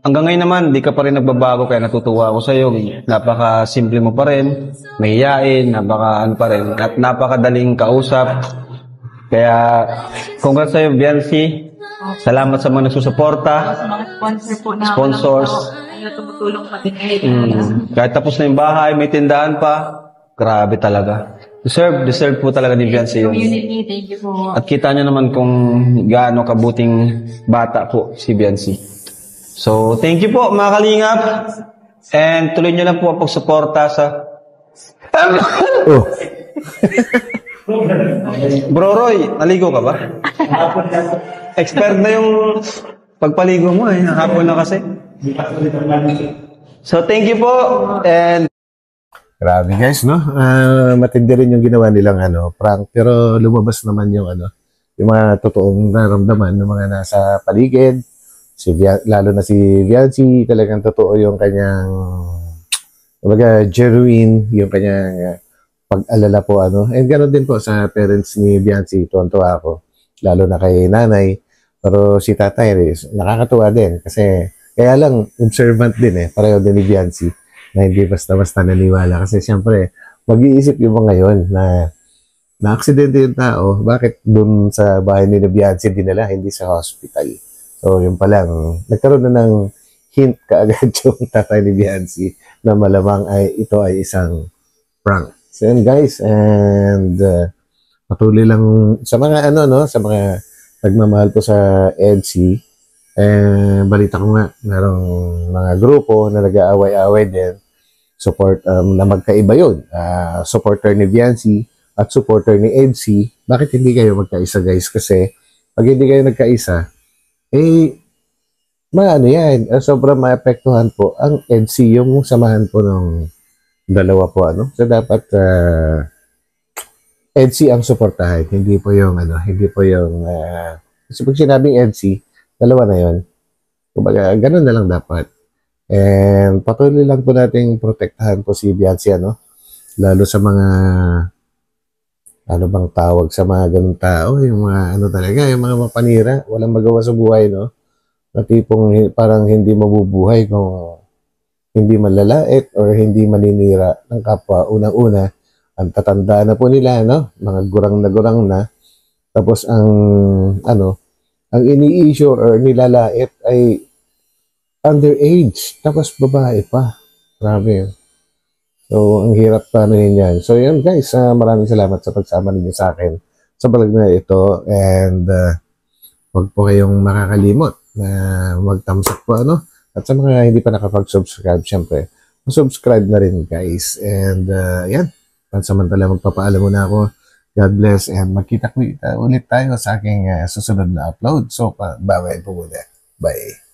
Speaker 1: hanggang ngayon naman, di ka pa rin nagbabago, kaya natutuwa ako sa'yo. Napaka-simple mo pa rin, mahiyain, pa rin, at napakadaling kausap. Kaya, congrats sa'yo, Biancy. Salamat sa mga nagsusuporta.
Speaker 3: Sa mga sponsor po na
Speaker 1: Sponsors.
Speaker 3: Ayaw tumutulong pati kahit
Speaker 1: Kahit tapos na yung bahay, may tindahan pa. Grabe talaga. Deserve po talaga ni Biancy yun.
Speaker 3: community. Thank you po.
Speaker 1: At kita nyo naman kung gaano kabuting bata po si Biancy. So, thank you po mga Kalingap. And tuloy nyo lang po ang pagsuporta sa...
Speaker 5: Oh.
Speaker 1: Bro Roy, naligo ka ba? Expert na yung pagpaligo mo eh. Hapon na kasi. So, thank you po. And
Speaker 5: Grabe guys, no? Matindi rin yung ginawa nilang prank. Pero lumabas naman yung yung mga totoong nararamdaman ng mga nasa paligid. Lalo na si Biancy, talagang totoo yung kanyang genuine, yung kanyang pag-alala po And ganoon din po sa parents ni Biancy, tuwan-tuwa ako. Lalo na kay nanay. Pero si tatay, nakakatuwa din. Kasi, kaya lang, observant din pareho din ni Biancy na hindi basta-basta naniwala. Kasi siyempre, mag-iisip yung mga yun na na-aksidente yung tao, bakit dun sa bahay ni Biancy dinala, hindi sa hospital. So, yun pa lang, nagkaroon na ng hint kaagad yung tatay ni Biancy na malamang ito ay isang prank. So, yun guys, and patuloy lang sa mga sa mga nagmamahal po sa EDC, balita ko nga, merong mga grupo na nag-aaway-aaway din, support, na magkaiba yun, supporter ni Biancy at supporter ni EDC. Bakit hindi kayo magkaisa guys? Kasi pag hindi kayo nagkaisa, yan, sobrang maapektuhan po ang EDC, yung samahan po ng dalawa po, So, dapat, EDC ang suportahan, hindi po yung, hindi po yung, kasi pag sinabing EDC, dalawa na yun. Kumbaga, ganun na lang dapat. And, patuloy lang po nating protektahan po si Biancy, lalo sa mga, bang tawag sa mga ganun tao, yung mga, talaga, yung mga mapanira, walang magawa sa buhay, na tipong parang hindi mabubuhay kung hindi malalait or hindi maninira ng kapwa. Unang-una, ang tatanda na po nila, mga gurang na. Tapos ang ini-issue or nilalait ay underage. Tapos babae pa. Grabe. So, ang hirap panuhin yan. So, yan guys, maraming salamat sa pagsama ninyo sa akin sa vlog na ito. And huwag po kayong makakalimot na mag-thumbs up po, At sa mga hindi pa nakapag-subscribe, syempre, subscribe na rin guys. And yan, pansamantala magpapaalam muna ako. God bless and magkita ulit tayo sa aking susunod na upload. So, bye-bye po muna. Bye.